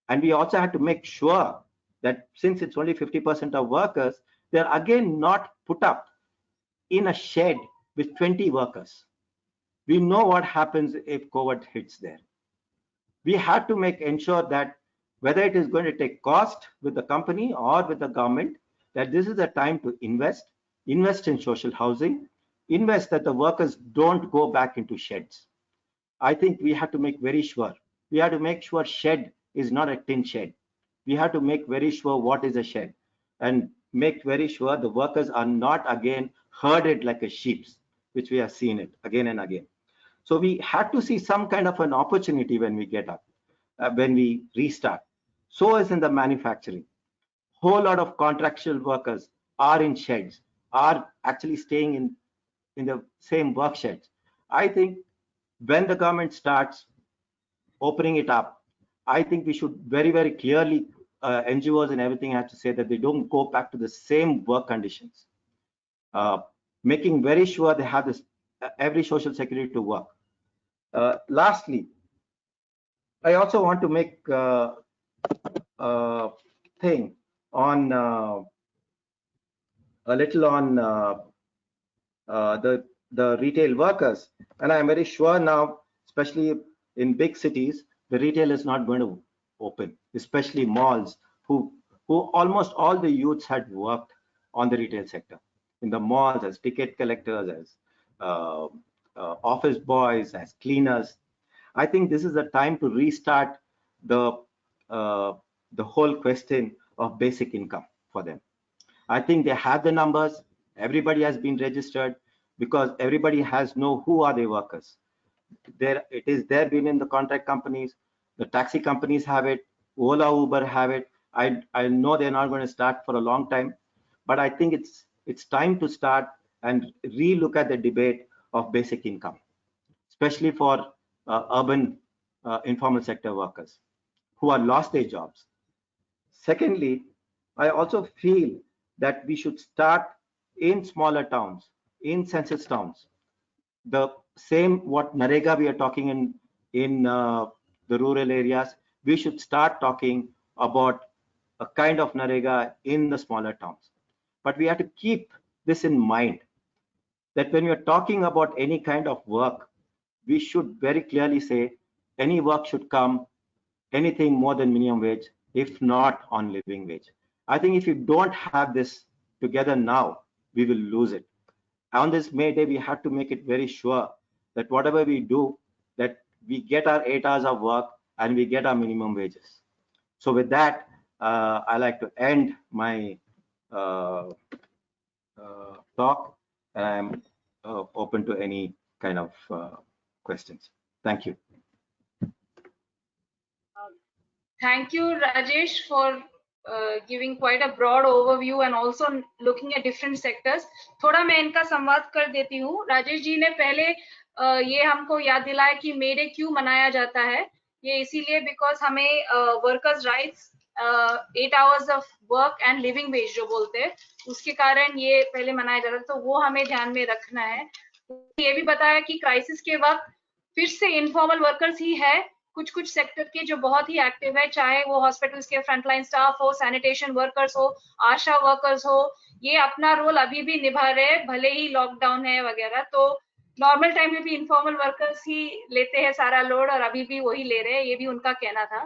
[SPEAKER 5] And we also have to make sure that since it's only 50% of workers, they're again not put up in a shed with 20 workers. We know what happens if COVID hits there. We have to ensure that whether it is going to take cost with the company or with the government, that this is a time to invest in social housing, invest that the workers don't go back into sheds. I think we have to make very sure. We have to make sure shed is not a tin shed. We have to make very sure what is a shed, and make very sure the workers are not again herded like a sheep, which we have seen it again and again. So we have to see some kind of an opportunity when we get up, when we restart. So is in the manufacturing. Whole lot of contractual workers are in sheds, are actually staying in the same work sheds. I think when the government starts opening it up, I think we should very, very clearly, NGOs and everything have to say that they don't go back to the same work conditions, making very sure they have this every social security to work. Lastly, I also want to make a thing on a little on the retail workers, and I'm very sure now, especially in big cities, the retail is not going to open, especially malls, who almost all the youths had worked on the retail sector, in the malls as ticket collectors, as office boys, as cleaners. I think this is the time to restart the whole question of basic income for them. I think they have the numbers. Everybody has been registered, because everybody has know who are their workers. There it is. There been in the contract companies, the taxi companies have it, Ola, Uber have it. I know they're not going to start for a long time, but I think it's time to start and re-look at the debate of basic income, especially for urban informal sector workers who are lost their jobs. Secondly, I also feel that we should start in smaller towns, in census towns, the same what Narega we are talking in the rural areas. We should start talking about a kind of Narega in the smaller towns. But we have to keep this in mind, that when we are talking about any kind of work, we should very clearly say any work should come anything more than minimum wage, if not on living wage. I think if you don't have this together now, we will lose it. On this May Day, we have to make it very sure that whatever we do, that we get our 8 hours of work and we get our minimum wages. So with that, I like to end my talk, and I'm open to any kind of questions. Thank you.
[SPEAKER 1] Thank you, Rajesh, for giving quite a broad overview and also looking at different sectors. थोड़ा मैं इनका संवाद कर देती हूँ. राजेश जी ने पहले ये हमको याद दिलाया कि मे डे क्यों मनाया जाता है. ये इसीलिए बिकॉज हमें workers rights 8 hours of work and living veg जो बोलते हैं उसके कारण ये पहले मनाया जाता है, तो वो हमें ध्यान में रखना है. ये भी बताया कि क्राइसिस के वक्त फिर से इनफॉर्मल वर्कर्स ही है, कुछ सेक्टर के जो बहुत ही एक्टिव है, चाहे वो हॉस्पिटल्स के फ्रंटलाइन स्टाफ हो, सैनिटेशन वर्कर्स हो, आशा वर्कर्स हो, ये अपना रोल अभी भी निभा रहे हैं, भले ही लॉकडाउन है वगैरह. तो नॉर्मल टाइम में भी इनफॉर्मल वर्कर्स ही लेते हैं सारा लोड और अभी भी वही ले रहे हैं, ये भी उनका कहना था.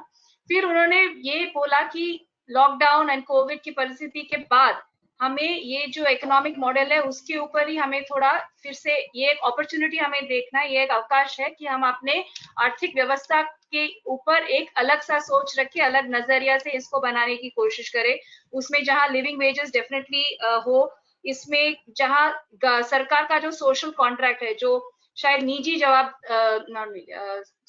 [SPEAKER 1] फिर उन्होंने ये बोला कि लॉकडाउन एंड कोविड की परिस्थिति के बाद हमें ये जो इकोनॉमिक मॉडल है उसके ऊपर ही हमें थोड़ा फिर से ये एक अपॉर्चुनिटी हमें देखना है, ये एक अवकाश है कि हम अपने आर्थिक व्यवस्था के ऊपर एक अलग सा सोच रखे, अलग नजरिया से इसको बनाने की कोशिश करें. उसमें जहां लिविंग वेजेस डेफिनेटली हो, इसमें जहां सरकार का जो सोशल कॉन्ट्रैक्ट है, जो शायद निजी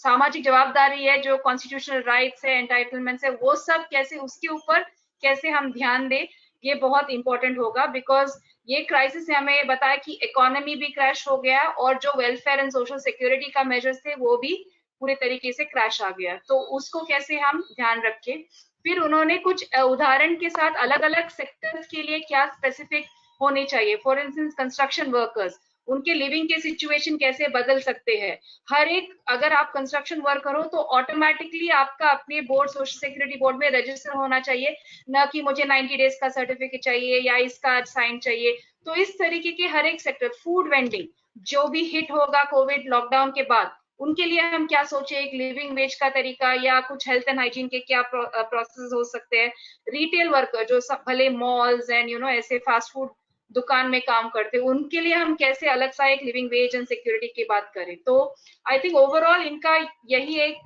[SPEAKER 1] सामाजिक जवाबदारी है, जो कॉन्स्टिट्यूशनल राइट्स है, एंटाइटलमेंट्स है, वो सब कैसे उसके ऊपर कैसे हम ध्यान दें, ये बहुत इंपॉर्टेंट होगा. बिकॉज ये क्राइसिस ने हमें बताया कि इकोनॉमी भी क्रैश हो गया और जो वेलफेयर एंड सोशल सिक्योरिटी का मेजर्स थे वो भी पूरे तरीके से क्रैश आ गया, तो उसको कैसे हम ध्यान रखें. फिर उन्होंने कुछ उदाहरण के साथ अलग अलग सेक्टर्स के लिए क्या स्पेसिफिक होने चाहिए. फॉर इंस्टेंस कंस्ट्रक्शन वर्कर्स, उनके लिविंग के सिचुएशन कैसे बदल सकते हैं. हर एक, अगर आप कंस्ट्रक्शन वर्कर हो तो ऑटोमेटिकली आपका अपने बोर्ड, सोशल सिक्योरिटी बोर्ड में रजिस्टर होना चाहिए, न कि मुझे 90 डेज का सर्टिफिकेट चाहिए या इसका साइन चाहिए. तो इस तरीके के हर एक सेक्टर, फूड वेंडिंग जो भी हिट होगा कोविड लॉकडाउन के बाद, उनके लिए हम क्या सोचे, एक लिविंग वेज का तरीका या कुछ हेल्थ एंड हाइजीन के क्या प्रोसेस हो सकते हैं. रिटेल वर्कर जो भले मॉल्स एंड ऐसे फास्ट फूड दुकान में काम करते हैं, उनके लिए हम कैसे अलग सा एक लिविंग वेज एंड सिक्योरिटी की बात करें. तो आई थिंक ओवरऑल इनका यही एक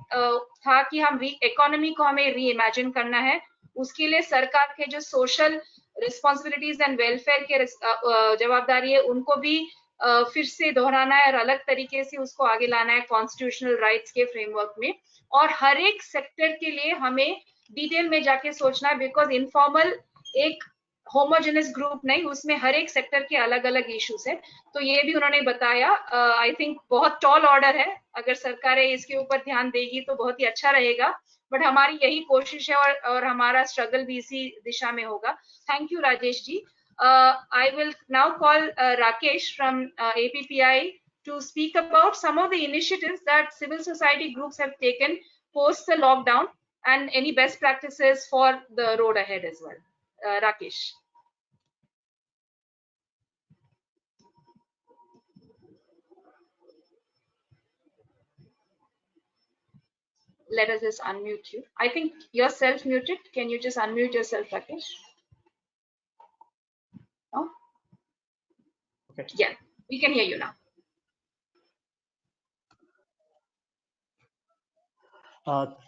[SPEAKER 1] था कि हम इकोनॉमी को हमें री इमेजिन करना है. उसके लिए सरकार के जो सोशल रिस्पॉन्सिबिलिटीज एंड वेलफेयर के जवाबदारी है उनको भी फिर से दोहराना है और अलग तरीके से उसको आगे लाना है कॉन्स्टिट्यूशनल राइट्स के फ्रेमवर्क में. और हर एक सेक्टर के लिए हमें डिटेल में जाके सोचना है, बिकॉज इनफॉर्मल एक होमोजेनस ग्रुप नहीं, उसमें हर एक सेक्टर के अलग अलग इश्यूज है. तो ये भी उन्होंने बताया. आई थिंक बहुत टॉल ऑर्डर है, अगर सरकारें इसके ऊपर ध्यान देगी तो बहुत ही अच्छा रहेगा, बट हमारी यही कोशिश है और हमारा स्ट्रगल भी इसी दिशा में होगा. Thank you Rajesh ji. I will now call Rakesh from APPI to speak about some of the initiatives that civil society groups have taken post the lockdown and any best practices for the road ahead as well. Rakesh. Let us just unmute you. I think you're self-muted. Can you just unmute yourself, Rakesh? No?
[SPEAKER 6] Okay.
[SPEAKER 1] Yeah, we can hear you now.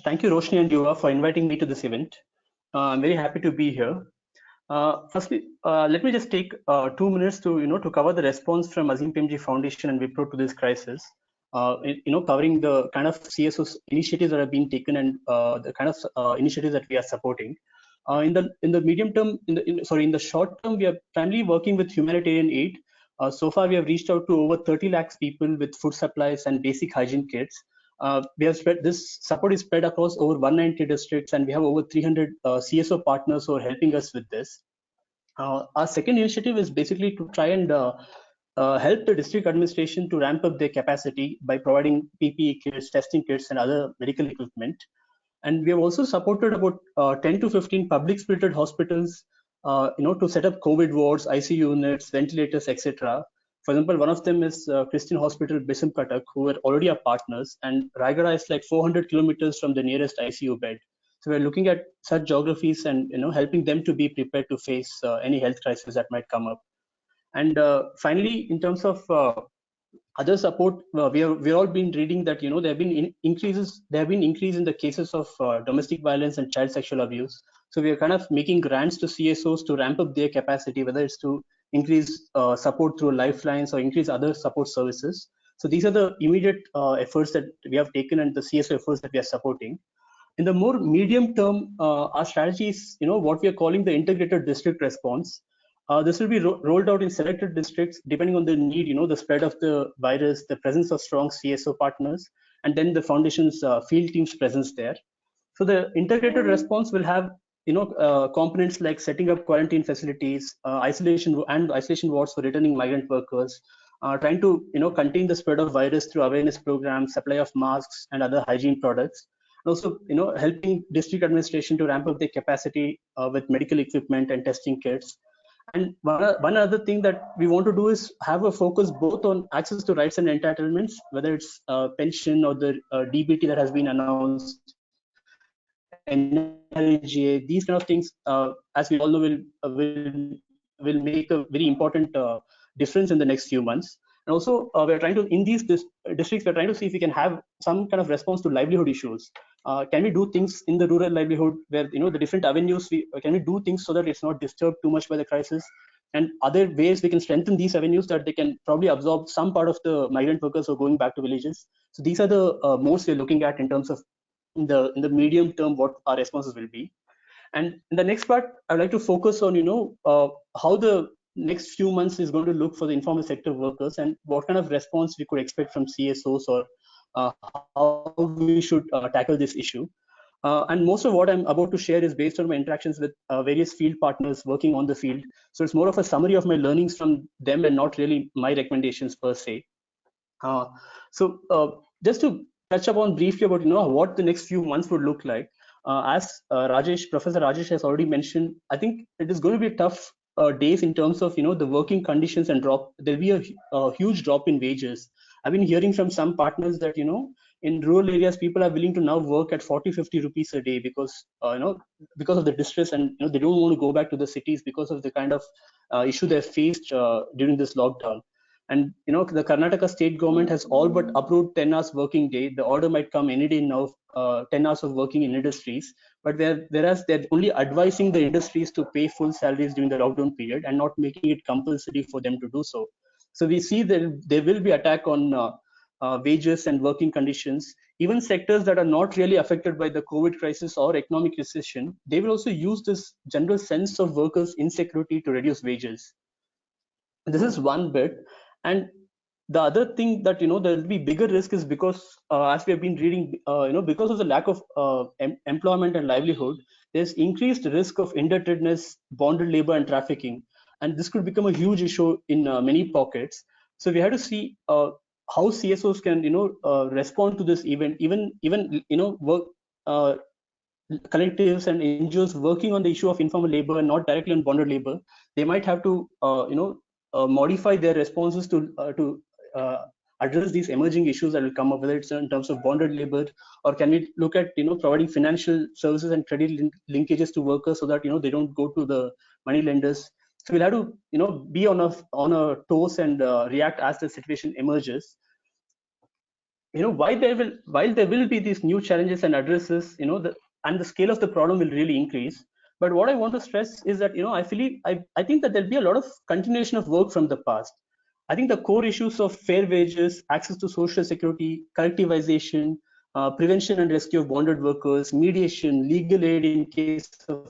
[SPEAKER 6] Thank you, Roshni and Yuva, for inviting me to this event. I'm very happy to be here. Firstly, let me just take 2 minutes to to cover the response from Azim Premji Foundation and Wipro to this crisis. Covering the kind of CSO initiatives that have been taken and the kind of initiatives that we are supporting. In the medium term, in the short term, we are primarily working with humanitarian aid. So far, we have reached out to over 30 lakhs people with food supplies and basic hygiene kits. We have spread this support is spread across over 190 districts, and we have over 300 CSO partners who are helping us with this. Our second initiative is basically to try and help the district administration to ramp up their capacity by providing PPE kits, testing kits, and other medical equipment. And we have also supported about 10 to 15 public spirited hospitals, to set up COVID wards, ICU units, ventilators, etc. For example, one of them is Christian Hospital, Bisimkatak, who are already our partners, and Raigada is like 400 kilometers from the nearest ICU bed. So we're looking at such geographies and helping them to be prepared to face any health crisis that might come up. And finally, in terms of other support, we've all been reading that there have been increase in the cases of domestic violence and child sexual abuse. So we are kind of making grants to CSOs to ramp up their capacity, whether it's to increase support through lifelines or increase other support services. So these are the immediate efforts that we have taken and the CSO efforts that we are supporting. In the more medium term, our strategy is, what we are calling the integrated district response. This will be rolled out in selected districts depending on the need, the spread of the virus, the presence of strong CSO partners, and then the foundation's field team's presence there. So the integrated response will have, components like setting up quarantine facilities, isolation wards for returning migrant workers, trying to, contain the spread of virus through awareness programs, supply of masks and other hygiene products. Also, helping district administration to ramp up their capacity with medical equipment and testing kits. And one other thing that we want to do is have a focus both on access to rights and entitlements, whether it's pension or the DBT that has been announced, NREGA, these kind of things, as we all know, will make a very important difference in the next few months. And also, we're trying to, in these districts, we're trying to see if we can have some kind of response to livelihood issues. Can we do things in the rural livelihood where, the different avenues, can we do things so that it's not disturbed too much by the crisis? And other ways we can strengthen these avenues that they can probably absorb some part of the migrant workers who are going back to villages. So these are the modes we're looking at in terms of in the medium term, what our responses will be. And in the next part, I'd like to focus on, how the next few months is going to look for the informal sector workers and what kind of response we could expect from CSOs, or how we should tackle this issue. And most of what I'm about to share is based on my interactions with various field partners working on the field. So it's more of a summary of my learnings from them and not really my recommendations per se. So just to touch upon briefly about, what the next few months would look like. As Professor Rajesh has already mentioned, I think it is going to be tough days in terms of, the working conditions and there'll be a huge drop in wages. I've been hearing from some partners that, in rural areas, people are willing to now work at 40-50 rupees a day because, because of the distress, and they don't want to go back to the cities because of the kind of issue they've faced during this lockdown. And the Karnataka state government has all but approved 10 hours working day. The order might come any day now, 10 hours of working in industries, but whereas they're only advising the industries to pay full salaries during the lockdown period and not making it compulsory for them to do so. So we see that there will be attack on wages and working conditions. Even sectors that are not really affected by the COVID crisis or economic recession, they will also use this general sense of workers' insecurity to reduce wages. This is one bit. And the other thing that, there will be bigger risk is because, as we have been reading, because of the lack of employment and livelihood, there's increased risk of indebtedness, bonded labor, and trafficking. And this could become a huge issue in many pockets. So we have to see how CSOs can, respond to this event, even work collectives and NGOs working on the issue of informal labor and not directly on bonded labor. They might have to, modify their responses to address these emerging issues that will come up, whether it's in terms of bonded labor, or can we look at providing financial services and credit linkages to workers so that they don't go to the money lenders. So we'll have to be on our toes and react as the situation emerges. While there will be these new challenges and addresses, and the scale of the problem will really increase. But what I want to stress is that, I think that there'll be a lot of continuation of work from the past. I think the core issues of fair wages, access to social security, collectivization, prevention and rescue of bonded workers, mediation, legal aid in case of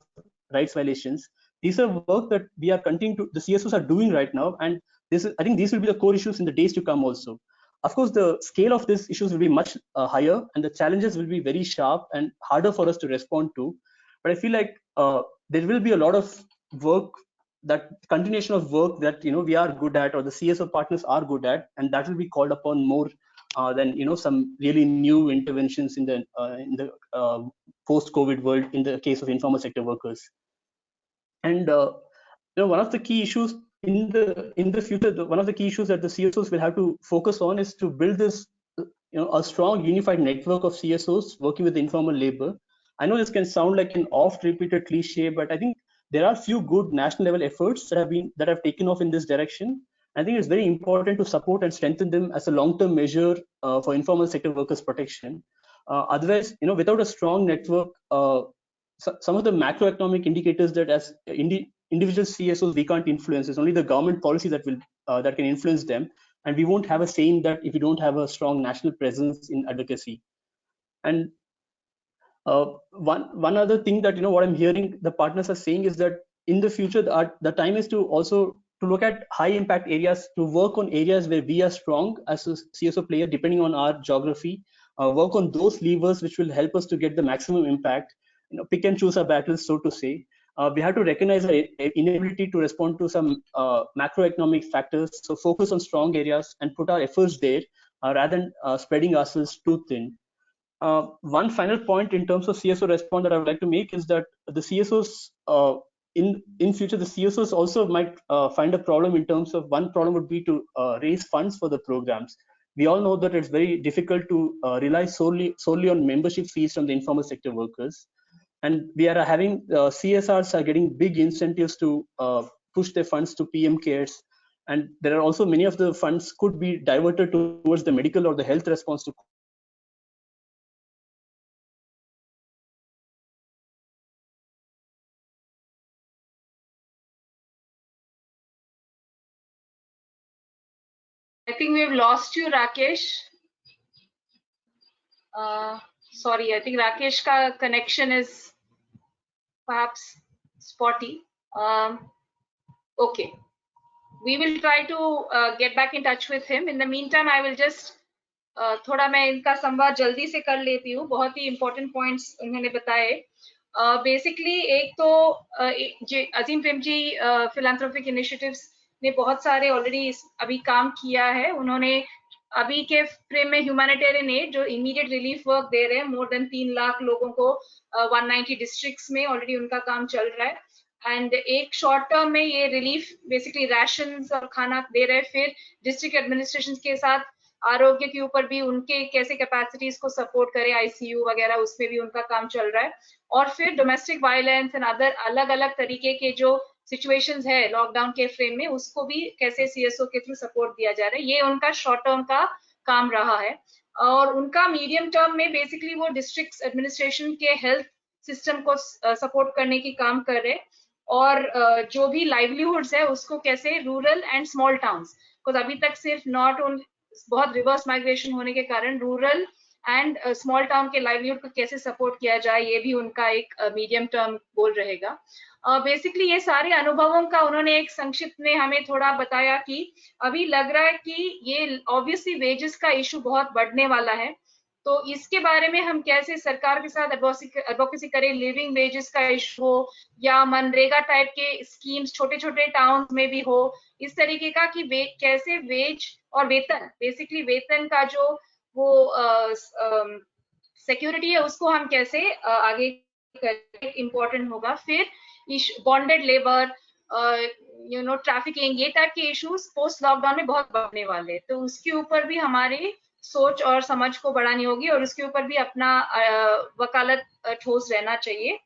[SPEAKER 6] rights violations, these are work that we are continuing the CSOs are doing right now. And I think these will be the core issues in the days to come also. Of course, the scale of these issues will be much higher, and the challenges will be very sharp and harder for us to respond to. But I feel like there will be a lot of work, that continuation of work that we are good at, or the CSO partners are good at, and that will be called upon more than some really new interventions in the post-COVID world in the case of informal sector workers. And one of the key issues in the future, one of the key issues that the CSOs will have to focus on is to build this, a strong unified network of CSOs working with informal labor. I know this can sound like an oft-repeated cliche, but I think there are few good national level efforts that have taken off in this direction. I think it's very important to support and strengthen them as a long-term measure for informal sector workers' protection. Otherwise, without a strong network, some of the macroeconomic indicators that as individual CSOs we can't influence. It's only the government policy that can influence them, and we won't have a say in that if we don't have a strong national presence in advocacy. And One other thing that what I'm hearing the partners are saying is that in the future the time is to also to look at high impact areas, to work on areas where we are strong as a CSO player depending on our geography, work on those levers which will help us to get the maximum impact, pick and choose our battles, so to say. We have to recognize our inability to respond to some macroeconomic factors, so focus on strong areas and put our efforts there rather than spreading ourselves too thin. One final point in terms of CSO response that I would like to make is that the CSOs in future, the CSOs also might find a problem in terms of, one problem would be to raise funds for the programs. We all know that it's very difficult to rely solely on membership fees from the informal sector workers. And we are having CSRs are getting big incentives to push their funds to PM cares. And there are also many of the funds could be diverted towards the medical or the health response to
[SPEAKER 1] I think we've lost you, Rakesh. Sorry, I think Rakesh ka connection is perhaps spotty. Okay, we will try to get back in touch with him. In the meantime, I will just थोड़ा मैं इनका संवाद जल्दी से कर लेती हूँ. बहुत ही important points उन्होंने बताए. Basically एक तो अजीम प्रेमजी philanthropic initiatives ने बहुत सारे ऑलरेडी अभी काम किया है. उन्होंने अभी के फ्रेम में ह्यूमैनिटेरियन एड जो इमीडिएट रिलीफ वर्क दे रहे हैं, मोर देन 3 लाख लोगों को 190 डिस्ट्रिक्ट्स में ऑलरेडी उनका काम चल रहा है. एंड एक शॉर्ट टर्म में ये रिलीफ बेसिकली राशंस और खाना दे रहे हैं. फिर डिस्ट्रिक्ट एडमिनिस्ट्रेशन के साथ आरोग्य के ऊपर भी उनके कैसे कैपेसिटीज को सपोर्ट करे, आईसीयू वगैरह उसमें भी उनका काम चल रहा है. और फिर डोमेस्टिक वायलेंस एंड अदर अलग अलग तरीके के जो सिचुएशंस है लॉकडाउन के फ्रेम में, उसको भी कैसे सीएसओ के थ्रू सपोर्ट दिया जा रहा है. ये उनका शॉर्ट टर्म का काम रहा है. और उनका मीडियम टर्म में बेसिकली वो डिस्ट्रिक्ट एडमिनिस्ट्रेशन के हेल्थ सिस्टम को सपोर्ट करने की काम कर रहे हैं. और जो भी लाइवलीहुड्स है उसको कैसे rural and small towns, because अभी तक सिर्फ नॉट ओनली बहुत रिवर्स माइग्रेशन होने के कारण रूरल एंड स्मॉल टाउन के लाइवलीहुड को कैसे सपोर्ट किया जाए, ये भी उनका एक मीडियम टर्म गोल रहेगा. बेसिकली ये सारे अनुभवों का उन्होंने एक संक्षिप्त में हमें थोड़ा बताया कि अभी लग रहा है कि ये ऑब्वियसली वेजेस का इशू बहुत बढ़ने वाला है. तो इसके बारे में हम कैसे सरकार के साथ एडवोकेसी करें, लिविंग वेजेस का इशू हो या मनरेगा टाइप के स्कीम्स छोटे छोटे टाउन में भी हो, इस तरीके का कि कैसे वेज और वेतन, बेसिकली वेतन का जो वो सिक्योरिटी है उसको हम कैसे आगे करें, इम्पोर्टेंट होगा. फिर बॉन्डेड लेबर, ट्रैफिकिंग, ये टाइप के इश्यूज पोस्ट लॉकडाउन में बहुत बढ़ने वाले, तो उसके ऊपर भी हमारी सोच और समझ को बढ़ानी होगी और उसके ऊपर भी अपना वकालत ठोस रहना चाहिए.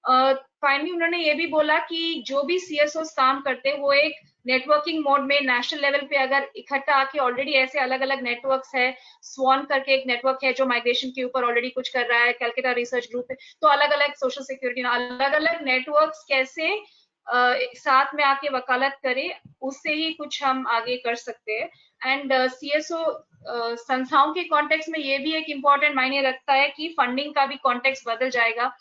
[SPEAKER 1] फाइनली उन्होंने ये भी बोला कि जो भी सीएसओ काम करते हैं वो एक नेटवर्किंग मोड में नेशनल लेवल पे अगर इकट्ठा आके, ऑलरेडी ऐसे अलग अलग नेटवर्क्स है, स्वान करके एक नेटवर्क है जो माइग्रेशन के ऊपर ऑलरेडी कुछ कर रहा है, कैलकाटा रिसर्च ग्रुप है, तो अलग अलग सोशल सिक्योरिटी अलग अलग नेटवर्क्स कैसे साथ में आके वकालत करे, उससे ही कुछ हम आगे कर सकते हैं. एंड सीएसओ संस्थाओं के कॉन्टेक्स्ट में ये भी एक इम्पोर्टेंट मायने रखता है कि फंडिंग का भी कॉन्टेक्स्ट बदल जाएगा.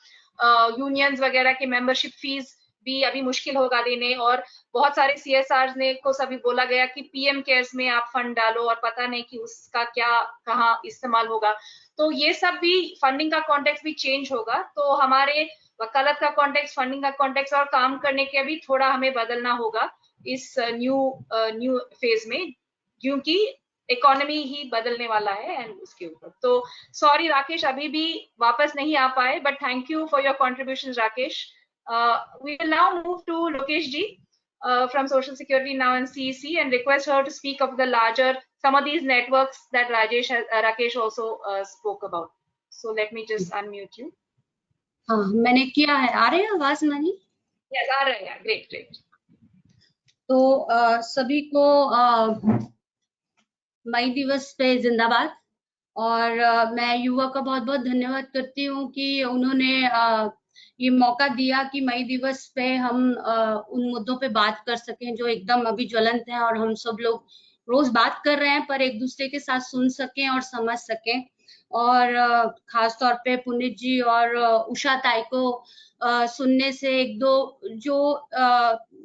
[SPEAKER 1] यूनियंस वगैरह के मेंबरशिप फीस भी अभी मुश्किल होगा देने, और बहुत सारे सीएसआर ने को सभी बोला गया कि पीएम केयर्स में आप फंड डालो और पता नहीं कि उसका क्या कहाँ इस्तेमाल होगा. तो ये सब भी फंडिंग का कॉन्टेक्स्ट भी चेंज होगा. तो हमारे वकालत का कॉन्टेक्स्ट, फंडिंग का कॉन्टेक्स्ट और काम करने के भी थोड़ा हमें बदलना होगा इस न्यू फेज में, क्योंकि इकोनॉमी ही बदलने वाला है एंड उसके ऊपर. तो सॉरी राकेश, अभी भी वापस नहीं आ पाए, but thank you for your contribution Rakesh. We will now move to Lokesh ji from Social Security now and CEC, and request her to speak of the larger, some of these networks that Rakesh also spoke about. So let me just unmute you.
[SPEAKER 7] हाँ, मैंने किया है. आ रही है आवाज money?
[SPEAKER 1] Yes, आ रहा है. Great, great.
[SPEAKER 7] तो सभी को मई दिवस पे जिंदाबाद. और मैं युवा का बहुत बहुत धन्यवाद करती हूँ कि उन्होंने ये मौका दिया कि मई दिवस पे हम उन मुद्दों पे बात कर सकें जो एकदम अभी ज्वलंत हैं, और हम सब लोग रोज बात कर रहे हैं पर एक दूसरे के साथ सुन सकें और समझ सकें. और खास तौर पे पुनीत जी और उषा ताई को सुनने से एक दो जो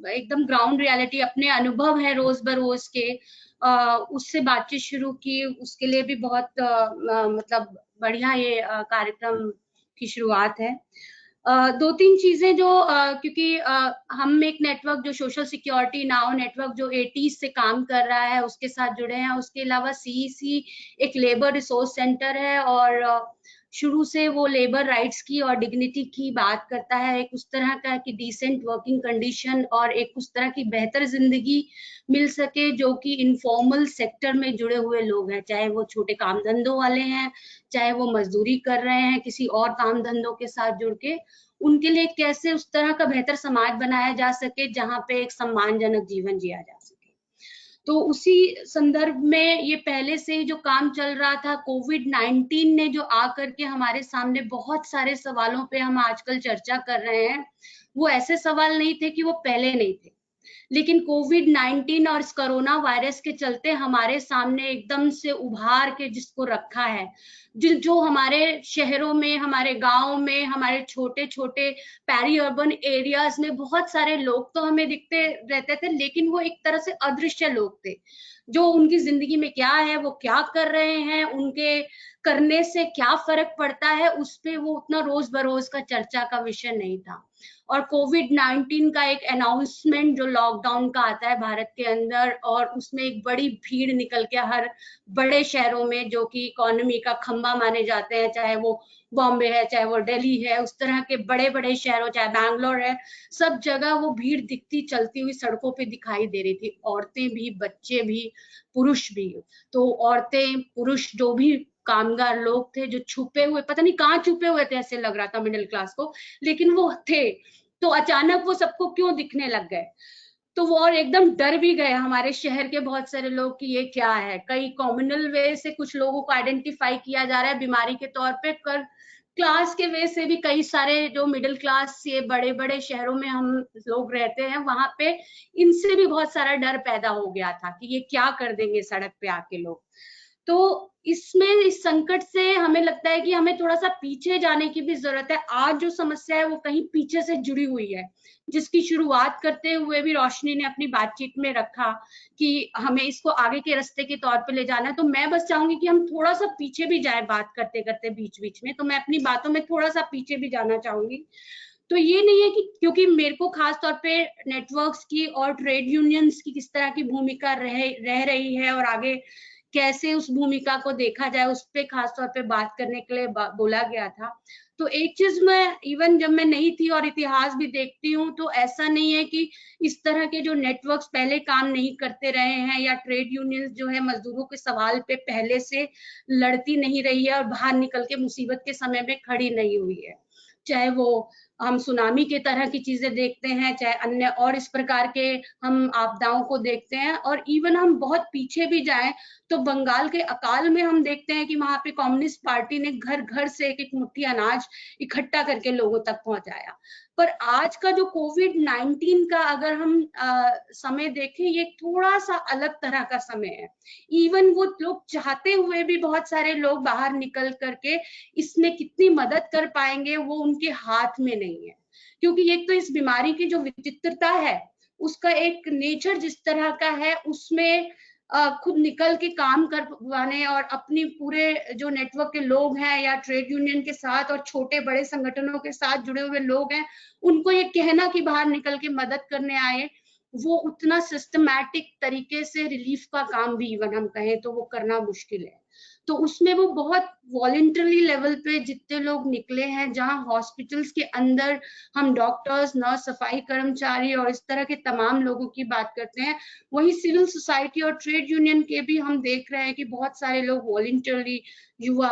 [SPEAKER 7] एकदम ग्राउंड रियलिटी अपने अनुभव है रोज बरोज के, उससे बातचीत शुरू की। उसके लिए भी बहुत मतलब बढ़िया ये कार्यक्रम की शुरुआत है। दो तीन चीजें जो क्योंकि हम एक नेटवर्क जो सोशल सिक्योरिटी नाउ नेटवर्क जो 80s से काम कर रहा है उसके साथ जुड़े हैं। उसके अलावा CEC एक लेबर रिसोर्स सेंटर है और शुरू से वो लेबर राइट्स की और डिग्निटी की बात करता है, एक उस तरह का कि डिसेंट वर्किंग कंडीशन और एक उस तरह की बेहतर जिंदगी मिल सके जो कि इनफॉर्मल सेक्टर में जुड़े हुए लोग हैं, चाहे वो छोटे काम धंधों वाले हैं, चाहे वो मजदूरी कर रहे हैं किसी और काम धंधों के साथ जुड़ के, उनके लिए कैसे उस तरह का बेहतर समाज बनाया जा सके जहां पे एक सम्मानजनक जीवन जिया जा सके। तो उसी संदर्भ में ये पहले से ही जो काम चल रहा था, कोविड-19 ने जो आकर के हमारे सामने बहुत सारे सवालों पे हम आजकल चर्चा कर रहे हैं, वो ऐसे सवाल नहीं थे कि वो पहले नहीं थे, लेकिन कोविड-19 और इस कोरोना वायरस के चलते हमारे सामने एकदम से उभार के जिसको रखा है, जो हमारे शहरों में, हमारे गांव में, हमारे छोटे छोटे पेरी अर्बन एरियाज में बहुत सारे लोग तो हमें दिखते रहते थे, लेकिन वो एक तरह से अदृश्य लोग थे, जो उनकी जिंदगी में क्या है, वो क्या कर रहे हैं, उनके करने से क्या फर्क पड़ता है, उस पे वो उतना रोज बरोज का चर्चा का विषय नहीं था। और कोविड-19 का एक अनाउंसमेंट जो लॉकडाउन का आता है भारत के अंदर, और उसमें एक बड़ी भीड़ निकल के हर बड़े शहरों में जो कि इकोनॉमी का खंबा माने जाते हैं, चाहे वो बॉम्बे है, चाहे वो दिल्ली है, उस तरह के बड़े बड़े शहरों, चाहे बैंगलोर है, सब जगह वो भीड़ दिखती चलती हुई सड़कों पे दिखाई दे रही थी, औरतें भी, बच्चे भी, पुरुष भी। तो औरतें, पुरुष, जो भी कामगार लोग थे जो छुपे हुए, पता नहीं कहाँ छुपे हुए थे, ऐसे लग रहा था मिडिल क्लास को, लेकिन वो थे, तो अचानक वो सबको क्यों दिखने लग गए, तो वो और एकदम डर भी गए हमारे शहर के बहुत सारे लोग कि ये क्या है। कई कम्युनल वे से कुछ लोगों को आइडेंटिफाई किया जा रहा है बीमारी के तौर पे, कर क्लास के वे से भी कई सारे जो मिडिल क्लास ये बड़े बड़े शहरों में हम लोग रहते हैं, वहां पे इनसे भी बहुत सारा डर पैदा हो गया था कि ये क्या कर देंगे सड़क पे आके लोग। तो इसमें, इस संकट से हमें लगता है कि हमें थोड़ा सा पीछे जाने की भी जरूरत है। आज जो समस्या है वो कहीं पीछे से जुड़ी हुई है, जिसकी शुरुआत करते हुए भी रोशनी ने अपनी बातचीत में रखा कि हमें इसको आगे के रास्ते के तौर पे ले जाना है। तो मैं बस चाहूंगी कि हम थोड़ा सा पीछे भी जाए बात करते करते बीच बीच में, तो मैं अपनी बातों में थोड़ा सा पीछे भी जाना चाहूंगी। तो ये नहीं है कि क्योंकि मेरे को खास तौर पे नेटवर्क्स की और ट्रेड यूनियंस की किस तरह की भूमिका रह रही है और आगे कैसे उस भूमिका को देखा जाए, उस पे खास तौर पे बात करने के लिए बोला गया था। तो एक चीज मैं, इवन जब मैं नहीं थी और इतिहास भी देखती हूँ, तो ऐसा नहीं है कि इस तरह के जो नेटवर्क्स पहले काम नहीं करते रहे हैं, या ट्रेड यूनियंस जो है मजदूरों के सवाल पे पहले से लड़ती नहीं रही है और बाहर निकल के मुसीबत के समय में खड़ी नहीं हुई है। चाहे वो हम सुनामी के तरह की चीजें देखते हैं, चाहे अन्य और इस प्रकार के हम आपदाओं को देखते हैं, और इवन हम बहुत पीछे भी जाएं तो बंगाल के अकाल में हम देखते हैं कि वहां पे कम्युनिस्ट पार्टी ने घर घर से एक एक मुट्ठी अनाज इकट्ठा करके लोगों तक पहुंचाया। पर आज का जो कोविड-19 का अगर हम समय देखें, ये थोड़ा सा अलग तरह का समय है। इवन वो लोग चाहते हुए भी बहुत सारे लोग बाहर निकल करके इसमें कितनी मदद कर पाएंगे वो उनके हाथ में नहीं है, क्योंकि एक तो इस बीमारी की जो विचित्रता है, उसका एक नेचर जिस तरह का है, उसमें खुद निकल के काम करवाने और अपनी पूरे जो नेटवर्क के लोग हैं या ट्रेड यूनियन के साथ और छोटे बड़े संगठनों के साथ जुड़े हुए लोग हैं, उनको ये कहना कि बाहर निकल के मदद करने आए, वो उतना सिस्टमैटिक तरीके से रिलीफ का काम भी इवन हम कहें तो वो करना मुश्किल है। तो उसमें वो बहुत वॉलंटरी लेवल पे जितने लोग निकले हैं, जहां हॉस्पिटल्स के अंदर हम डॉक्टर्स, नर्स, सफाई कर्मचारी और इस तरह के तमाम लोगों की बात करते हैं, वही सिविल सोसाइटी और ट्रेड यूनियन के भी हम देख रहे हैं कि बहुत सारे लोग वॉलंटरली, युवा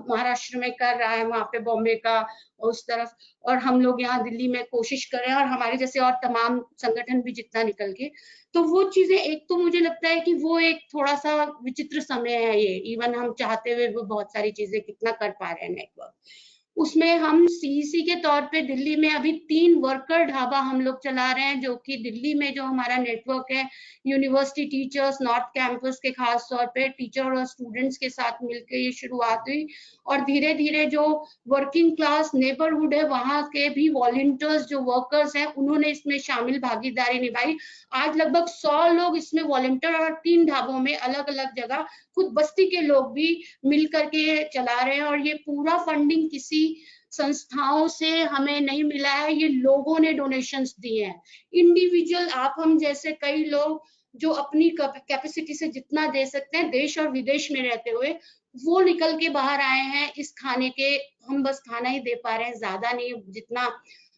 [SPEAKER 7] महाराष्ट्र में कर रहा है, वहां पे बॉम्बे का उस तरफ, और हम लोग यहाँ दिल्ली में कोशिश कर रहे हैं, और हमारे जैसे और तमाम संगठन भी जितना निकल के। तो वो चीजें, एक तो मुझे लगता है कि वो एक थोड़ा सा विचित्र समय है ये, इवन हम चाहते हुए वो बहुत सारी चीजें कितना कर पा रहे हैं नेटवर्क। उसमें हम सीईसी के तौर पे दिल्ली में अभी 3 वर्कर ढाबा हम लोग चला रहे हैं, जो कि दिल्ली में जो हमारा नेटवर्क है यूनिवर्सिटी टीचर्स नॉर्थ कैंपस के खास तौर पे टीचर और स्टूडेंट्स के साथ मिलकर ये शुरुआत हुई, और धीरे धीरे जो वर्किंग क्लास नेबरहुड है वहां के भी वॉलंटियर्स जो वर्कर्स हैं उन्होंने इसमें शामिल भागीदारी निभाई। आज लगभग 100 लोग इसमें वॉलंटियर और 3 ढाबों में अलग अलग जगह खुद बस्ती के लोग भी मिल करके चला रहे हैं, और ये पूरा फंडिंग किसी संस्थाओं से हमें नहीं मिला है, ये लोगों ने डोनेशंस दिए हैं। इंडिविजुअल आप हम जैसे कई लोग जो अपनी कैपेसिटी से जितना दे सकते हैं देश और विदेश में रहते हुए, वो निकल के बाहर आए हैं इस खाने के। हम बस खाना ही दे पा रहे हैं, ज्यादा नहीं, जितना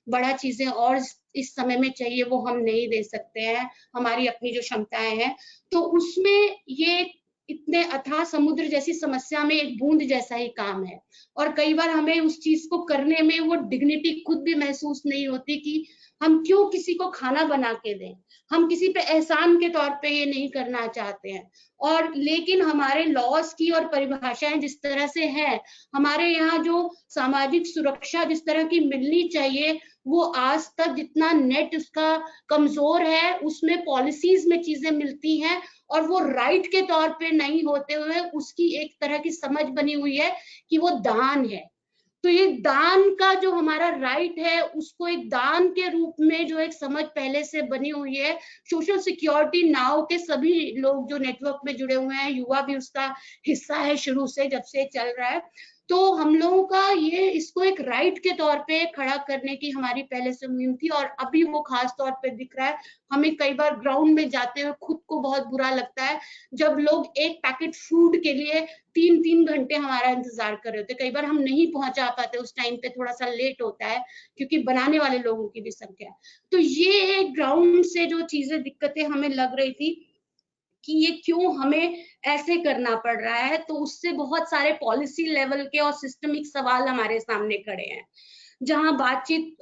[SPEAKER 7] बड़ा चीजें और इस समय में चाहिए वो हम नहीं दे सकते हैं, हमारी अपनी जो क्षमताएं हैं। तो उसमें ये इतने अथाह समुद्र जैसी समस्या में एक बूंद जैसा ही काम है, और कई बार हमें उस चीज को करने में वो डिग्निटी खुद भी महसूस नहीं होती कि हम क्यों किसी को खाना बना के दें, हम किसी पे एहसान के तौर पे ये नहीं करना चाहते हैं। और लेकिन हमारे लॉस की और परिभाषाएं जिस तरह से है, हमारे यहाँ जो सामाजिक सुरक्षा जिस तरह की मिलनी चाहिए, वो आज तक जितना नेट उसका कमजोर है, उसमें पॉलिसीज में चीजें मिलती हैं और वो राइट के तौर पे नहीं होते हुए उसकी एक तरह की समझ बनी हुई है कि वो दान है। तो ये दान का जो हमारा राइट है, उसको एक दान के रूप में जो एक समझ पहले से बनी हुई है। सोशल सिक्योरिटी नाउ के सभी लोग जो नेटवर्क में जुड़े हुए हैं, युवा भी उसका हिस्सा है शुरू से, जब से चल रहा है। तो हम लोगों का ये इसको एक राइट के तौर पे खड़ा करने की हमारी पहले से मुहिम थी, और अभी वो खास तौर पे दिख रहा है। हमें कई बार ग्राउंड में जाते हुए खुद को बहुत बुरा लगता है जब लोग एक पैकेट फूड के लिए 3-3 घंटे हमारा इंतजार कर रहे होते। कई बार हम नहीं पहुंचा पाते, उस टाइम पे थोड़ा सा लेट होता है क्योंकि बनाने वाले लोगों की भी संख्या। तो ये ग्राउंड से जो चीजें दिक्कतें हमें लग रही थी कि ये क्यों हमें ऐसे करना पड़ रहा है, तो उससे बहुत सारे पॉलिसी लेवल के और सिस्टमिक सवाल हमारे सामने खड़े हैं। जहां बातचीत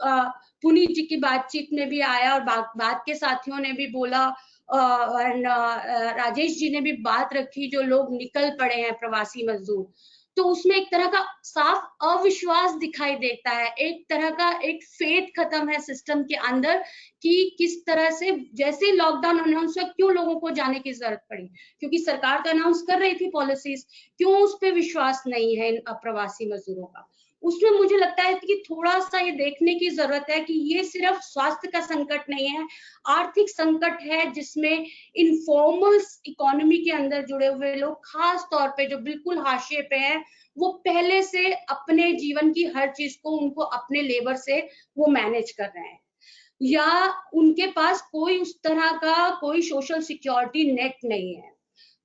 [SPEAKER 7] पुनीत जी की बातचीत में भी आया और बात के साथियों ने भी बोला, राजेश जी ने भी बात रखी, जो लोग निकल पड़े हैं प्रवासी मजदूर, तो उसमें एक तरह का साफ अविश्वास दिखाई देता है, एक तरह का एक फेथ खत्म है सिस्टम के अंदर कि किस तरह से जैसे लॉकडाउन अनाउंस हुआ क्यों लोगों को जाने की जरूरत पड़ी, क्योंकि सरकार तो अनाउंस कर रही थी पॉलिसीज, क्यों उस पर विश्वास नहीं है इन प्रवासी मजदूरों का। उसमें मुझे लगता है कि थोड़ा सा ये देखने की जरूरत है कि ये सिर्फ स्वास्थ्य का संकट नहीं है, आर्थिक संकट है, जिसमें इनफॉर्मल इकोनॉमी के अंदर जुड़े हुए लोग, खास तौर पे जो बिल्कुल हाशिए पे हैं, वो पहले से अपने जीवन की हर चीज को उनको अपने लेबर से वो मैनेज कर रहे हैं, या उनके पास कोई उस तरह का कोई सोशल सिक्योरिटी नेट नहीं है।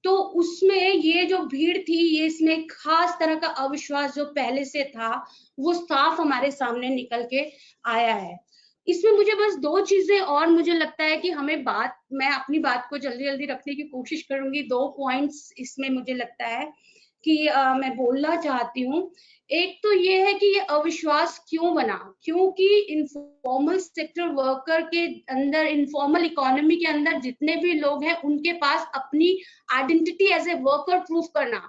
[SPEAKER 7] तो उसमें ये जो भीड़ थी, ये इसमें खास तरह का अविश्वास जो पहले से था वो साफ हमारे सामने निकल के आया है। इसमें मुझे बस 2 चीजें और मुझे लगता है कि हमें मैं अपनी बात को जल्दी जल्दी रखने की कोशिश करूंगी। 2 पॉइंट्स इसमें मुझे लगता है कि मैं बोलना चाहती हूँ। एक तो ये है कि ये अविश्वास क्यों बना, क्योंकि इनफॉर्मल सेक्टर वर्कर के अंदर, इनफॉर्मल इकोनॉमी के अंदर जितने भी लोग हैं, उनके पास अपनी identity as a worker proof करना,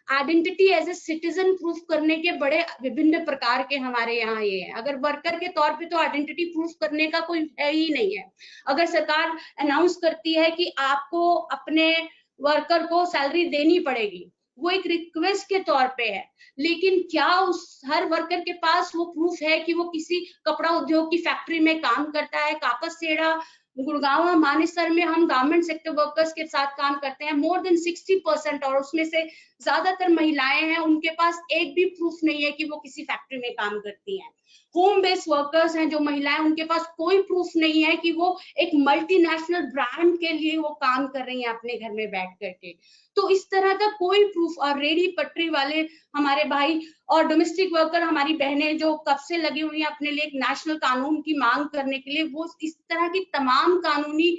[SPEAKER 7] identity as a citizen proof करने के बड़े विभिन्न प्रकार के हमारे यहाँ ये है। अगर वर्कर के तौर पे तो आइडेंटिटी प्रूफ करने का कोई है ही नहीं है। अगर सरकार अनाउंस करती है कि आपको अपने वर्कर को सैलरी देनी पड़ेगी, वो एक रिक्वेस्ट के तौर पे है, लेकिन क्या उस हर वर्कर के पास वो प्रूफ है कि वो किसी कपड़ा उद्योग की फैक्ट्री में काम करता है? कापसेड़ा, गुड़गांव, मानेसर में हम गारमेंट सेक्टर वर्कर्स के साथ काम करते हैं, मोर देन 60%, और उसमें से ज्यादातर महिलाएं हैं, उनके पास एक भी प्रूफ नहीं है कि वो किसी फैक्ट्री में काम करती हैं। होम बेस्ड वर्कर्स हैं जो महिलाएं, उनके पास कोई प्रूफ नहीं है कि वो एक मल्टीनेशनल ब्रांड के लिए वो काम कर रही हैं अपने घर में बैठ करके। तो इस तरह का कोई प्रूफ, और रेडी पटरी वाले हमारे भाई और डोमेस्टिक वर्कर हमारी बहनें जो कब से लगी हुई हैं अपने लिए एक नेशनल कानून की मांग करने के लिए, वो इस तरह की तमाम कानूनी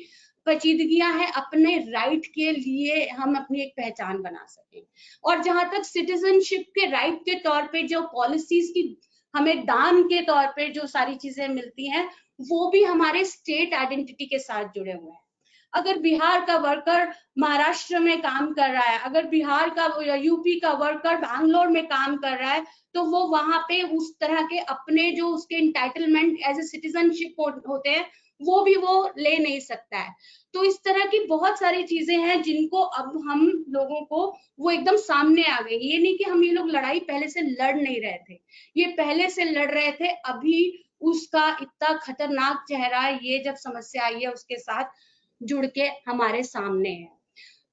[SPEAKER 7] पेचीदगियां हैं अपने राइट के लिए हम अपनी एक पहचान बना सकें। और जहां तक सिटीजनशिप के राइट के तौर पे जो पॉलिसीज की हमें दान के तौर पे जो सारी चीजें मिलती हैं, वो भी हमारे स्टेट आइडेंटिटी के साथ जुड़े हुए हैं। अगर बिहार का वर्कर महाराष्ट्र में काम कर रहा है, अगर बिहार का यूपी का वर्कर बैंगलोर में काम कर रहा है, तो वो वहां पे उस तरह के अपने जो उसके इंटाइटलमेंट एज ए सिटीजनशिप होते हैं वो भी वो ले नहीं सकता है। तो इस तरह की बहुत सारी चीजें हैं जिनको अब हम लोगों को वो एकदम सामने आ गई। ये नहीं कि हम ये लोग लड़ाई पहले से लड़ नहीं रहे थे, ये पहले से लड़ रहे थे, अभी उसका इतना खतरनाक चेहरा ये जब समस्या आई है उसके साथ जुड़ के हमारे सामने है।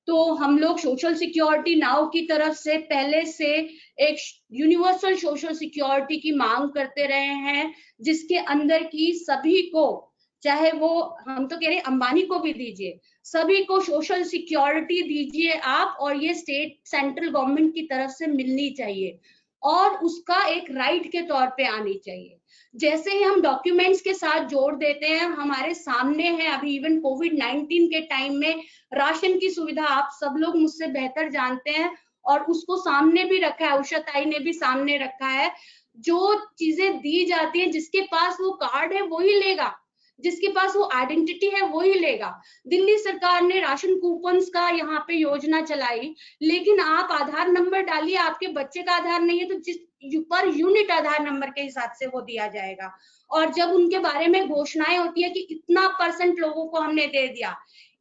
[SPEAKER 7] तो हम लोग सोशल सिक्योरिटी नाउ की तरफ से पहले से एक यूनिवर्सल सोशल सिक्योरिटी की मांग करते रहे हैं, जिसके अंदर की सभी को, चाहे वो हम तो कह रहे हैं अंबानी को भी दीजिए, सभी को सोशल सिक्योरिटी दीजिए आप, और ये स्टेट सेंट्रल गवर्नमेंट की तरफ से मिलनी चाहिए और उसका एक राइट के तौर पे आनी चाहिए। जैसे ही हम डॉक्यूमेंट्स के साथ जोड़ देते हैं, हमारे सामने है अभी इवन कोविड-19 के टाइम में राशन की सुविधा आप सब लोग मुझसे बेहतर जानते हैं और उसको सामने भी रखा है, उषा ताई ने भी सामने रखा है। जो चीजें दी जाती है, जिसके पास वो कार्ड है वही लेगा, जिसके पास वो आइडेंटिटी है वही लेगा। दिल्ली सरकार ने राशन कूपन्स का यहाँ पे योजना चलाई, लेकिन आप आधार नंबर डालिए, आपके बच्चे का आधार नहीं है तो जिस पर यूनिट आधार नंबर के हिसाब से वो दिया जाएगा। और जब उनके बारे में घोषणाएं होती है कि इतना % लोगों को हमने दे दिया,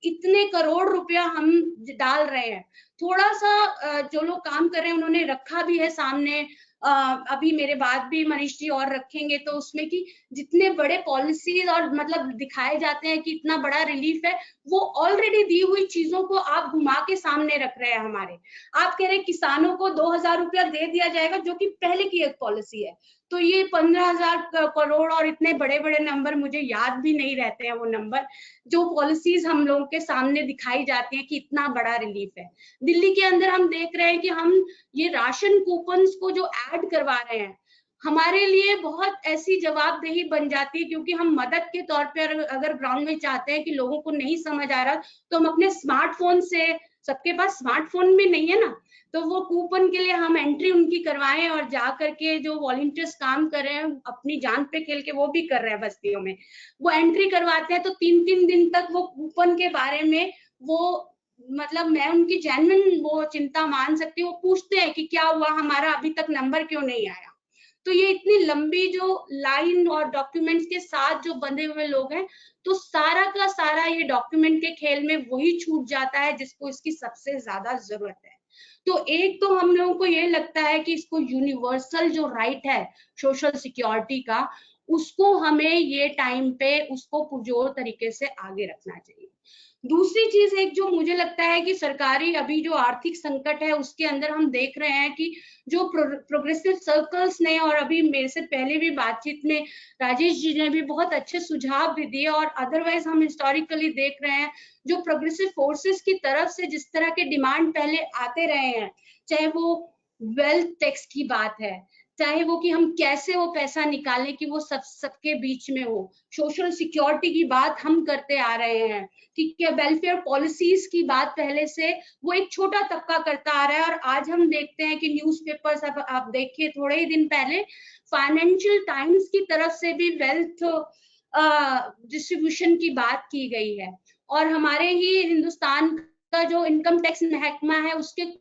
[SPEAKER 7] इतने करोड़ रुपया हम डाल रहे हैं, थोड़ा सा जो लोग काम कर रहे हैं उन्होंने रखा भी है सामने, अभी मेरे बाद भी मनीष जी और रखेंगे, तो उसमें कि जितने बड़े पॉलिसीज और मतलब दिखाए जाते हैं कि इतना बड़ा रिलीफ है, वो ऑलरेडी दी हुई चीजों को आप घुमा के सामने रख रहे हैं हमारे। आप कह रहे हैं किसानों को 2000 रुपया दे दिया जाएगा, जो कि पहले की एक पॉलिसी है। तो ये 15,000 करोड़ और इतने बड़े बड़े नंबर मुझे याद भी नहीं रहते हैं वो नंबर, जो पॉलिसीज हम लोगों के सामने दिखाई जाती है कि इतना बड़ा रिलीफ है। दिल्ली के अंदर हम देख रहे हैं कि हम ये राशन कूपन्स को जो ऐड करवा रहे हैं, हमारे लिए बहुत ऐसी जवाबदेही बन जाती है, क्योंकि हम मदद के तौर पर अगर ग्राउंड में चाहते हैं कि लोगों को नहीं समझ आ रहा, तो हम अपने स्मार्टफोन से, सबके पास स्मार्टफोन भी नहीं है ना, तो वो कूपन के लिए हम एंट्री उनकी करवाएं और जा करके जो वॉलंटियर्स काम कर रहे हैं, अपनी जान पे खेल के वो भी कर रहे हैं बस्तियों में, वो एंट्री करवाते हैं, तो 3-3 दिन तक वो कूपन के बारे में वो मतलब मैं उनकी जेन्युइन वो चिंता मान सकती हूँ, वो पूछते हैं कि क्या हुआ, हमारा अभी तक नंबर क्यों नहीं आया। तो ये इतनी लंबी जो लाइन और डॉक्यूमेंट्स के साथ जो बंधे हुए लोग हैं, तो सारा का सारा ये डॉक्यूमेंट के खेल में वही छूट जाता है जिसको इसकी सबसे ज्यादा जरूरत है। तो एक तो हम लोगों को ये लगता है कि इसको यूनिवर्सल जो राइट है सोशल सिक्योरिटी का, उसको हमें ये टाइम पे उसको पुरजोर तरीके से आगे रखना चाहिए। दूसरी चीज एक जो मुझे लगता है कि सरकारी अभी जो आर्थिक संकट है उसके अंदर हम देख रहे हैं कि जो प्रोग्रेसिव सर्कल्स ने, और अभी मेरे से पहले भी बातचीत में राजेश जी ने भी बहुत अच्छे सुझाव भी दिए, और अदरवाइज हम हिस्टोरिकली देख रहे हैं जो प्रोग्रेसिव फोर्सेस की तरफ से जिस तरह के डिमांड पहले आते रहे हैं, चाहे वो वेल्थ टैक्स की बात है, चाहे वो कि हम कैसे वो पैसा निकालें कि वो सबके बीच में हो, सोशल सिक्योरिटी की बात हम करते आ रहे हैं, ठीक है, वेलफेयर पॉलिसीज की बात पहले से वो एक छोटा तबका करता आ रहा है। और आज हम देखते हैं कि न्यूज़पेपर्स, आप देखिए थोड़े ही दिन पहले फाइनेंशियल टाइम्स की तरफ से भी वेल्थ डिस्ट्रीब्यूशन की बात की गई है, और हमारे ही हिंदुस्तान का जो इनकम टैक्स महकमा है उसके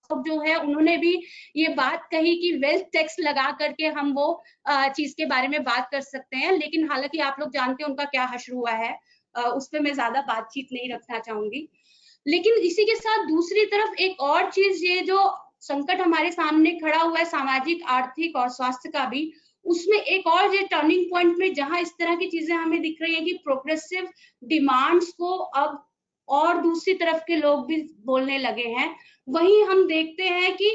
[SPEAKER 7] जो है उन्होंने भी ये बात कही कि वेल्थ टैक्स लगा करके हम वो चीज के बारे में बात कर सकते हैं, लेकिन हालांकि आप लोग जानते हैं उनका क्या हश्र हुआ है, उस पर मैं ज्यादा बातचीत नहीं रखना चाहूंगी। लेकिन इसी के साथ दूसरी तरफ एक और चीज, ये जो संकट हमारे सामने खड़ा हुआ है सामाजिक, आर्थिक और स्वास्थ्य का भी, उसमें एक और ये टर्निंग पॉइंट में जहां इस तरह की चीजें हमें दिख रही है कि प्रोग्रेसिव डिमांड्स को अब और दूसरी तरफ के लोग भी बोलने लगे हैं, वहीं हम देखते हैं कि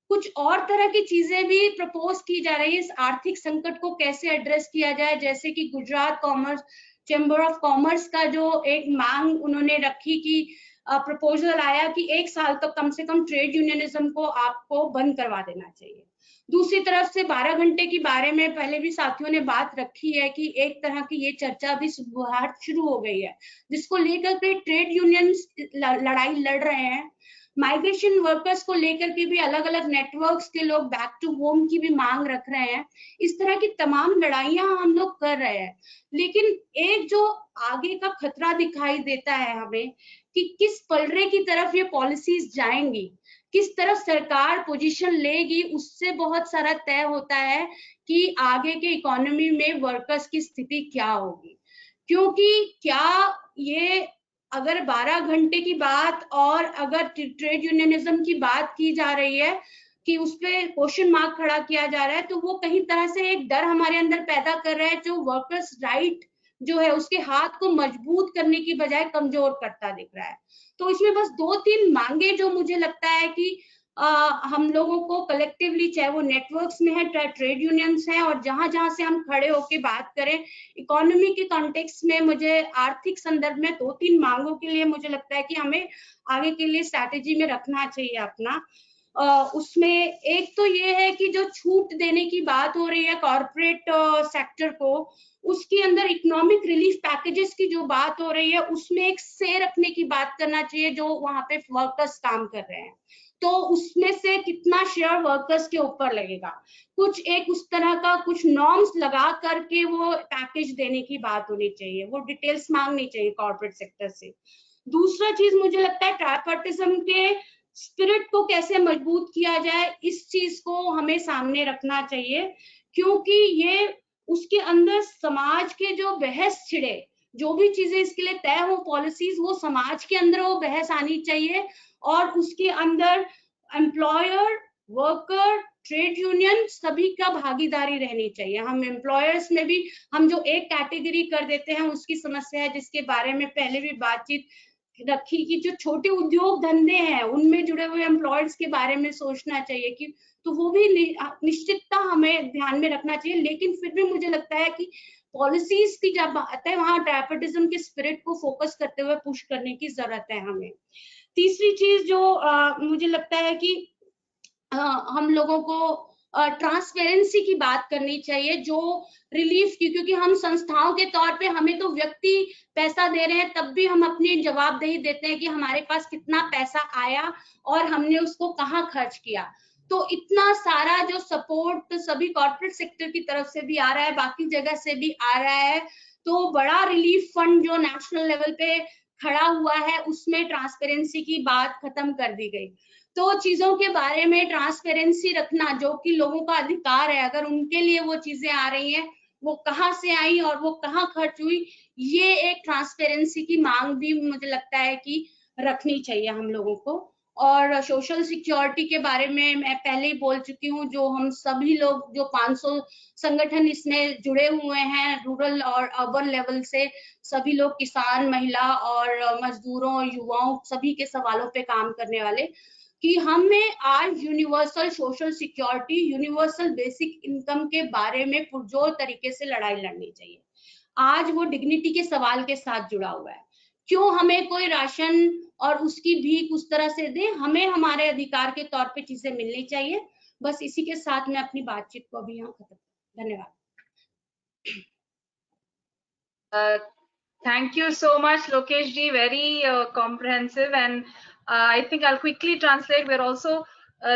[SPEAKER 7] कुछ और तरह की चीजें भी प्रपोज की जा रही है इस आर्थिक संकट को कैसे एड्रेस किया जाए। जैसे कि Gujarat commerce chamber of commerce का जो एक मांग उन्होंने रखी कि प्रपोजल आया कि 1 साल तक कम से कम ट्रेड यूनियनिज्म को आपको बंद करवा देना चाहिए। दूसरी तरफ से 12 घंटे के बारे में पहले भी साथियों ने बात रखी है कि एक तरह की ये चर्चा भी शुरू हो गई है, जिसको लेकर के ट्रेड यूनियन लड़ाई लड़ रहे हैं। माइग्रेशन वर्कर्स को लेकर के भी अलग अलग नेटवर्क्स के लोग बैक टू होम की भी मांग रख रहे हैं। इस तरह की तमाम लड़ाइयां हम लोग कर रहे हैं, लेकिन एक जो आगे का खतरा दिखाई देता है हमें कि किस पलड़े की तरफ ये पॉलिसीज जाएंगी, किस तरफ सरकार पोजीशन लेगी, उससे बहुत सारा तय होता है कि आगे के इकोनॉमी में वर्कर्स की स्थिति क्या होगी। क्योंकि क्या ये अगर 12 घंटे की बात और अगर ट्रेड यूनियनिज्म की बात की जा रही है कि उस पे क्वेश्चन मार्क खड़ा किया जा रहा है, तो वो कहीं तरह से एक डर हमारे अंदर पैदा कर रहा है जो वर्कर्स राइट जो है उसके हाथ को मजबूत करने की बजाय कमजोर करता दिख रहा है। तो इसमें बस 2-3 मांगे जो मुझे लगता है कि हम लोगों को कलेक्टिवली, चाहे वो नेटवर्क्स में है, चाहे ट्रेड यूनियंस हैं, और जहां जहां से हम खड़े होके बात करें इकोनॉमी के कॉन्टेक्स्ट में, मुझे आर्थिक संदर्भ में 2-3 मांगों के लिए मुझे लगता है कि हमें आगे के लिए स्ट्रैटेजी में रखना चाहिए अपना। उसमें एक तो ये है कि जो छूट देने की बात हो रही है कॉर्पोरेट सेक्टर को, उसके अंदर इकोनॉमिक रिलीफ पैकेजेस की जो बात हो रही है उसमें एक से रखने की बात करना चाहिए जो वहां पे वर्कर्स काम कर रहे हैं। तो उसमें से कितना शेयर वर्कर्स के ऊपर लगेगा, कुछ एक उस तरह का कुछ नॉर्म्स लगा करके वो पैकेज देने की बात होनी चाहिए, वो डिटेल्स मांगनी चाहिए कॉर्पोरेट सेक्टर से। दूसरा चीज मुझे लगता है ट्राइपार्टिज्म के स्पिरिट को कैसे मजबूत किया जाए, इस चीज को हमें सामने रखना चाहिए, क्योंकि ये उसके अंदर समाज के जो बहस छिड़े, जो भी चीजें इसके लिए तय हो पॉलिसीज, वो समाज के अंदर वो बहस आनी चाहिए और उसके अंदर एम्प्लॉयर, वर्कर, ट्रेड यूनियन सभी का भागीदारी रहनी चाहिए। हम एम्प्लॉयर्स में भी हम जो एक कैटेगरी कर देते हैं उसकी समस्या है, जिसके बारे में पहले भी बातचीत रखी कि जो छोटे उद्योग धंधे हैं उनमें जुड़े हुए एम्प्लॉयर्स के बारे में सोचना चाहिए कि, तो वो भी निश्चितता हमें ध्यान में रखना चाहिए। लेकिन फिर भी मुझे लगता है कि पॉलिसीज की जब बात है वहां ट्राइपार्टिज्म के स्पिरिट को फोकस करते हुए पुश करने की जरूरत है हमें। तीसरी चीज जो मुझे लगता है कि हम लोगों को ट्रांसपेरेंसी की बात करनी चाहिए जो रिलीफ की, क्योंकि हम संस्थाओं के तौर पे हमें तो व्यक्ति पैसा दे रहे हैं, तब भी हम अपनी जवाबदेही देते हैं कि हमारे पास कितना पैसा आया और हमने उसको कहाँ खर्च किया। तो इतना सारा जो सपोर्ट सभी कॉर्पोरेट सेक्टर की तरफ से भी आ रहा है, बाकी जगह से भी आ रहा है, तो बड़ा रिलीफ फंड जो नेशनल लेवल पे खड़ा हुआ है उसमें ट्रांसपेरेंसी की बात खत्म कर दी गई। तो चीजों के बारे में ट्रांसपेरेंसी रखना जो कि लोगों का अधिकार है, अगर उनके लिए वो चीजें आ रही हैं, वो कहाँ से आई और वो कहाँ खर्च हुई, ये एक ट्रांसपेरेंसी की मांग भी मुझे लगता है कि रखनी चाहिए हम लोगों को। और सोशल सिक्योरिटी के बारे में मैं पहले ही बोल चुकी हूँ, जो हम सभी लोग जो 500 संगठन इसमें जुड़े हुए हैं रूरल और अर्बन लेवल से, सभी लोग किसान, महिला और मजदूरों, युवाओं, सभी के सवालों पे काम करने वाले, कि हमें आज universal social security, universal basic income के बारे में पुरजोर तरीके से लड़ाई लड़नी चाहिए। आज वो डिग्निटी के सवाल के साथ जुड़ा हुआ है। क्यों हमें कोई राशन और उसकी भीख उस तरह से दे, हमें हमारे अधिकार के तौर पे चीजें मिलनी चाहिए। बस इसी के साथ मैं अपनी बातचीत को अभी यहाँ खत्म। धन्यवाद।
[SPEAKER 1] Thank you so much, Lokesh ji. Very comprehensive, and I think I'll quickly translate. We're also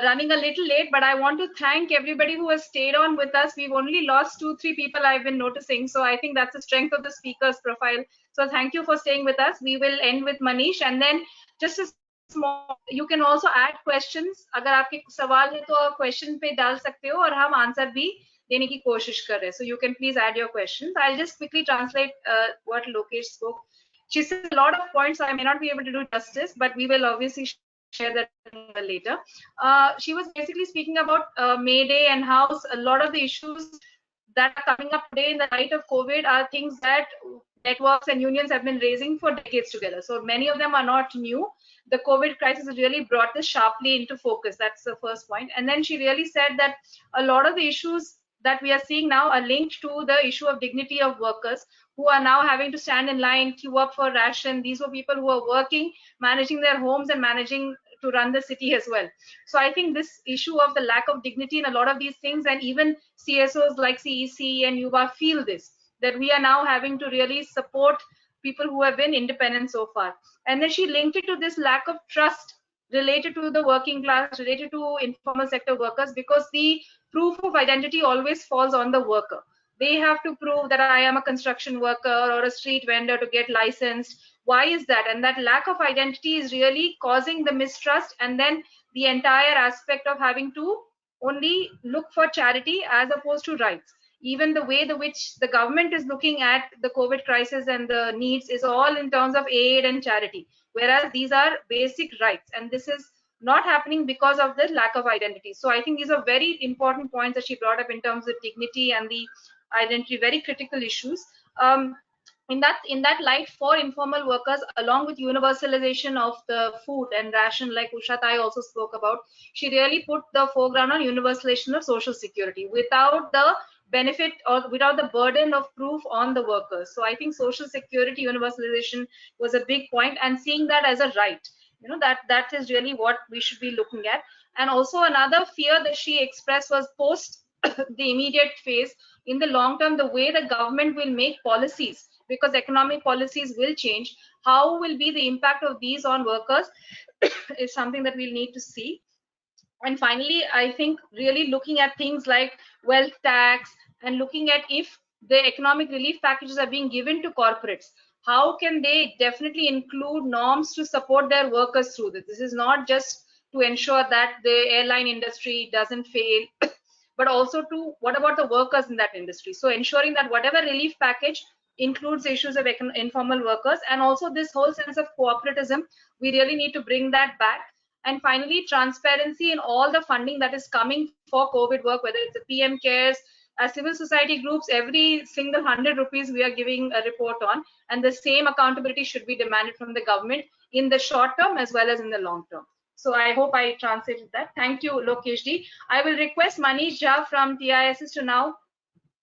[SPEAKER 1] running a little late, but I want to thank everybody who has stayed on with us. We've only lost 2-3 people I've been noticing, so I think that's the strength of the speaker's profile. So thank you for staying with us. We will end with Manish, and then just a small, you can also add questions. अगर आपके सवाल है तो question पे डाल सकते हो और हम answer भी देने की कोशिश कर रहे हैं. So you can please add your questions. I'll just quickly translate what Lokesh spoke. She said a lot of points, so I may not be able to do justice, but we will obviously share that later. She was basically speaking about May Day and how a lot of the issues that are coming up today in the light of COVID are things that networks and unions have been raising for decades together. So many of them are not new. The COVID crisis has really brought this sharply into focus. That's the first point. And then she really said that a lot of the issues that we are seeing now are linked to the issue of dignity of workers who are now having to stand in line, queue up for ration. These were people who are working, managing their homes and managing to run the city as well. So I think this issue of the lack of dignity in a lot of these things, and even CSOs like CEC and Yuva feel this, that we are now having to really support people who have been independent so far. And then she linked it to this lack of trust related to the working class, related to informal sector workers, because the proof of identity always falls on the worker. They have to prove that I am a construction worker or a street vendor to get licensed. Why is that? And that lack of identity is really causing the mistrust, and then the entire aspect of having to only look for charity as opposed to rights. Even the way the which the government is looking at the COVID crisis and the needs is all in terms of aid and charity, whereas these are basic rights, and this is not happening because of the lack of identity. So I think these are very important points that she brought up in terms of dignity and the identity, very critical issues. In that light, for informal workers, along with universalization of the food and ration, like Usha Tai also spoke about, she really put the foreground on universalization of social security without the benefit or without the burden of proof on the workers. So I think social security universalization was a big point, and seeing that as a right, that is really what we should be looking at. And also another fear that she expressed was post the immediate phase, in the long term, the way the government will make policies, because economic policies will change, how will be the impact of these on workers is something that we'll need to see. And finally, I think really looking at things like wealth tax and looking at if the economic relief packages are being given to corporates, how can they definitely include norms to support their workers through this? This is not just to ensure that the airline industry doesn't fail, but also to what about the workers in that industry? So ensuring that whatever relief package includes issues of informal workers, and also this whole sense of cooperatism, we really need to bring that back. And finally, transparency in all the funding that is coming for COVID work, whether it's the PM CARES, as civil society groups, every single 100 rupees we are giving a report on, and the same accountability should be demanded from the government in the short term as well as in the long term. So I hope I translated that. Thank you, Lokesh ji. I will request Manish Jha from TISS to now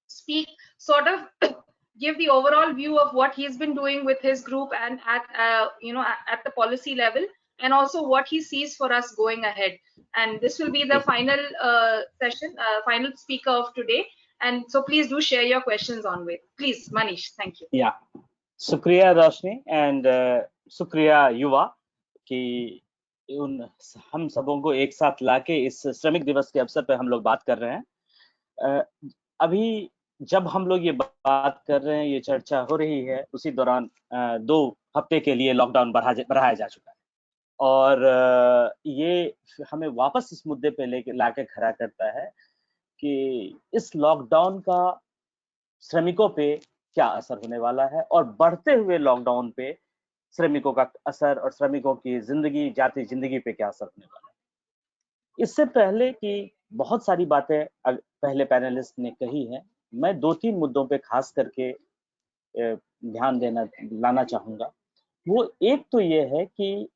[SPEAKER 1] speak, sort of give the overall view of what he's been doing with his group and at the policy level, and also what he sees for us going ahead. And this will be the final session, final speaker of today. And so please do share your questions on with. Please, Manish, thank you.
[SPEAKER 8] Yeah, शुक्रिया रोशनी and शुक्रिया युवा कि हम सबों को एक साथ लाके इस श्रमिक दिवस के अवसर पर हम लोग बात कर रहे हैं। अभी जब हम लोग ये बात कर रहे हैं, ये चर्चा हो रही है, उसी दौरान 2 हफ्ते के लिए लॉकडाउन बढ़ाया जा चुका है, और ये हमें वापस इस मुद्दे पे लाके खड़ा करता है कि इस लॉकडाउन का श्रमिकों पे क्या असर होने वाला है, और बढ़ते हुए लॉकडाउन पे श्रमिकों का असर और श्रमिकों की जाती जिंदगी पे क्या असर होने वाला है। इससे पहले कि बहुत सारी बातें पहले पैनलिस्ट ने कही हैं, मैं 2-3 मुद्दों पे खास करके ध्यान लाना चाहूंगा। वो एक तो ये है कि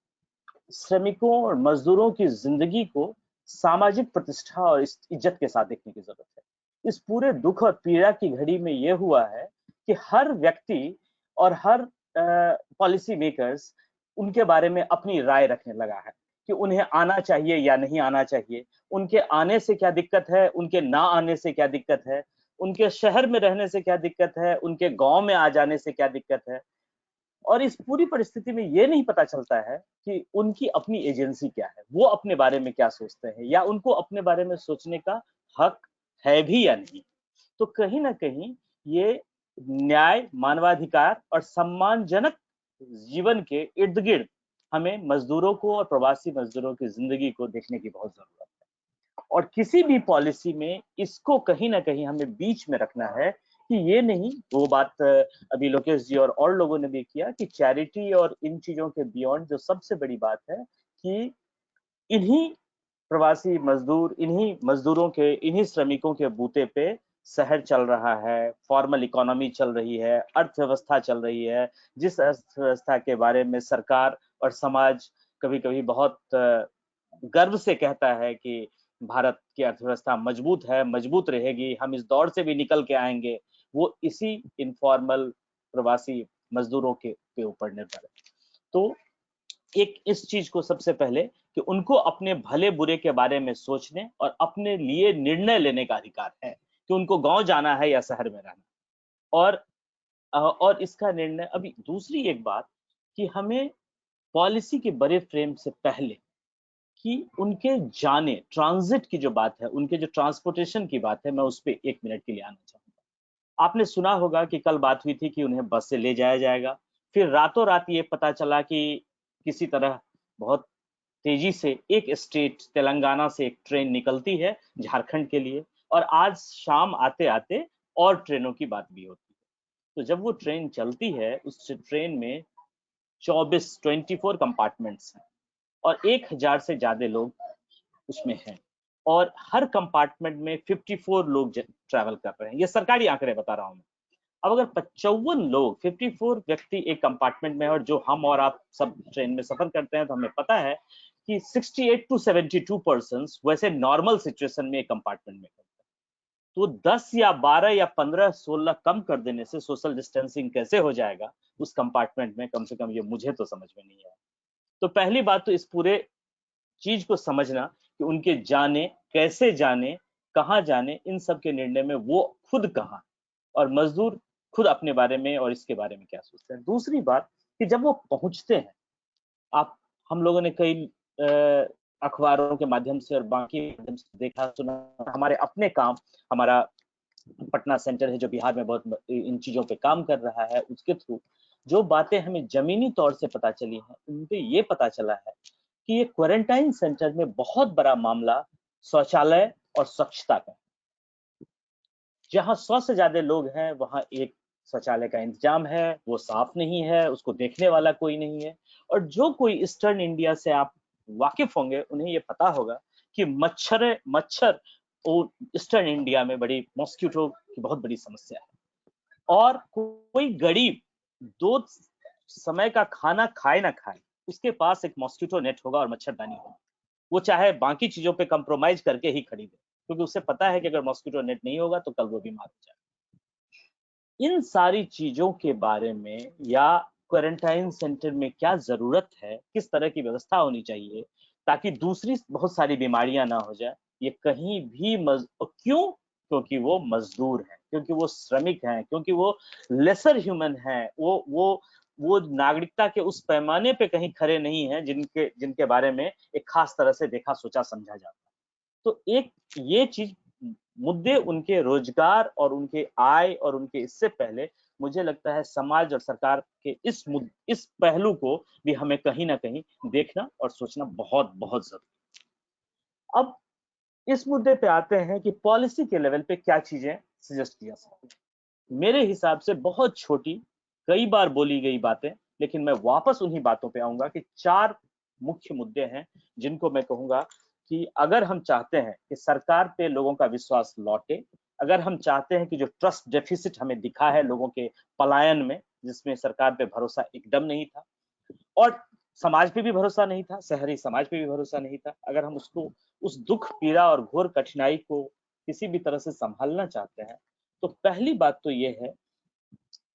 [SPEAKER 8] श्रमिकों और मजदूरों की जिंदगी को सामाजिक प्रतिष्ठा और इज्जत के साथ देखने की जरूरत है। इस पूरे दुख और पीड़ा की घड़ी में ये हुआ है कि हर व्यक्ति और हर पॉलिसी मेकर्स उनके बारे में अपनी राय रखने लगा है कि उन्हें आना चाहिए या नहीं आना चाहिए, उनके आने से क्या दिक्कत है, उनके ना आने से क्या दिक्कत है, उनके शहर में रहने से क्या दिक्कत है, उनके गांव में आ जाने से क्या दिक्कत है। और इस पूरी परिस्थिति में ये नहीं पता चलता है कि उनकी अपनी एजेंसी क्या है, वो अपने बारे में क्या सोचते हैं, या उनको अपने बारे में सोचने का हक है भी या नहीं। तो कहीं ना कहीं ये न्याय, मानवाधिकार और सम्मानजनक जीवन के इर्द गिर्द हमें मजदूरों को और प्रवासी मजदूरों की जिंदगी को देखने की बहुत जरूरत है। और किसी भी पॉलिसी में इसको कहीं ना कहीं हमें बीच में रखना है कि ये नहीं, वो बात अभी लोकेश जी और लोगों ने भी किया कि चैरिटी और इन चीजों के बियॉन्ड जो सबसे बड़ी बात है कि इन्हीं प्रवासी मजदूर, इन्हीं मजदूरों के, इन्हीं श्रमिकों के बूते पे शहर चल रहा है, फॉर्मल इकोनॉमी चल रही है, अर्थव्यवस्था चल रही है, जिस अर्थव्यवस्था के बारे में सरकार और समाज कभी-कभी बहुत गर्व से कहता है कि भारत की अर्थव्यवस्था मजबूत है, मजबूत रहेगी, हम इस दौर से भी निकल के आएंगे, वो इसी इनफॉर्मल प्रवासी मजदूरों के ऊपर निर्भर है। तो एक इस चीज को सबसे पहले कि उनको अपने भले बुरे के बारे में सोचने और अपने लिए निर्णय लेने का अधिकार है कि उनको गांव जाना है या शहर में रहना। और इसका निर्णय, अभी दूसरी एक बात कि हमें पॉलिसी के बड़े फ्रेम से पहले कि उनके जाने ट्रांजिट की जो बात है, उनके जो ट्रांसपोर्टेशन की बात है, मैं उस पर 1 मिनट के लिए आना चाहूंगा। आपने सुना होगा कि कल बात हुई थी कि उन्हें बस से ले जाया जाएगा, फिर रातों रात ये पता चला कि किसी तरह बहुत तेजी से एक स्टेट तेलंगाना से एक ट्रेन निकलती है झारखंड के लिए, और आज शाम आते आते और ट्रेनों की बात भी होती है। तो जब वो ट्रेन चलती है, उस ट्रेन में 24 कंपार्टमेंट्स हैं और 1000 से ज्यादा लोग उसमें हैं, और हर कंपार्टमेंट में 54 लोग ट्रैवल कर रहे हैं। ये सरकारी आंकड़े बता रहा हूं मैं। अब अगर 55 लोग 54 व्यक्ति एक कंपार्टमेंट में है, और जो हम और आप सब ट्रेन में सफर करते हैं तो हमें पता है कि 68 to 72 पर्सन्स वैसे नॉर्मल सिचुएशन में एक कंपार्टमेंट में करते हैं। तो 10 या 12 या 15 16 कम कर देने से सोशल डिस्टेंसिंग कैसे हो जाएगा उस कंपार्टमेंट में, कम से कम ये मुझे तो समझ में नहीं आया। तो पहली बात तो इस पूरे चीज को समझना कि उनके जाने, कैसे जाने, कहाँ जाने, इन सब के निर्णय में वो खुद कहाँ, और मजदूर खुद अपने बारे में और इसके बारे में क्या सोचते हैं। दूसरी बात कि जब वो पहुंचते हैं, हम लोगों ने कई अखबारों के माध्यम से और बाकी माध्यम से देखा सुना, हमारे अपने काम, हमारा पटना सेंटर है जो बिहार में बहुत इन चीजों पे काम कर रहा है, उसके थ्रू जो बातें हमें जमीनी तौर से पता चली हैं, उनपे ये पता चला है कि ये क्वारंटाइन सेंटर में बहुत बड़ा मामला शौचालय और स्वच्छता का। जहां 100 से ज्यादा लोग हैं, वहां एक शौचालय का इंतजाम है, वो साफ नहीं है, उसको देखने वाला कोई नहीं है। और जो कोई ईस्टर्न इंडिया से आप वाकिफ होंगे, उन्हें ये पता होगा कि मच्छर ईस्टर्न इंडिया में बड़ी मॉस्किटो की बहुत बड़ी समस्या है। और कोई गरीब 2 समय का खाना खाए ना खाए, उसके पास एक मॉस्किटो नेट होगा और मच्छरदानी होगा। वो चाहे बाकी चीजों पे कंप्रोमाइज करके ही खरीदे, क्योंकि उसे पता है कि अगर मॉस्किटो नेट नहीं होगा तो कल वो बीमार हो जाएगा। इन सारी चीजों के बारे में, या क्वारंटाइन सेंटर में क्या जरूरत है, किस तरह की व्यवस्था होनी चाहिए ताकि दूसरी बहुत सारी बीमारियां ना हो जाए, ये कहीं भी क्यों? क्योंकि वो मजदूर हैं, क्योंकि वो श्रमिक हैं, क्योंकि वो लेसर ह्यूमन हैं, वो नागरिकता के उस पैमाने पे कहीं खड़े नहीं हैं जिनके बारे में एक खास तरह से देखा सोचा समझा जाता है। तो एक ये चीज, मुद्दे उनके रोजगार और उनके आय और उनके इससे पहले, मुझे लगता है समाज और सरकार के इस पहलू को भी हमें कहीं ना कहीं देखना और सोचना बहुत बहुत जरूरी है। अब इस मुद्दे पे आते हैं कि पॉलिसी के लेवल पे क्या चीजें सजेस्ट किया सकती हैं। मेरे हिसाब से बहुत छोटी, कई बार बोली गई बातें, लेकिन मैं वापस उन्हीं बातों पे आऊंगा कि 4 मुख्य मुद्दे हैं जिनको मैं कहूंगा कि अगर हम चाहते हैं कि सरकार पे लोगों का विश्वास लौटे, अगर हम चाहते हैं कि जो ट्रस्ट डेफिसिट हमें दिखा है लोगों के पलायन में, जिसमें सरकार पे भरोसा एकदम नहीं था और समाज पे भी भरोसा नहीं था, शहरी समाज पे भी भरोसा नहीं था, अगर हम उसको, उस दुख, पीड़ा और घोर कठिनाई को किसी भी तरह से संभालना चाहते हैं, तो पहली बात तो ये है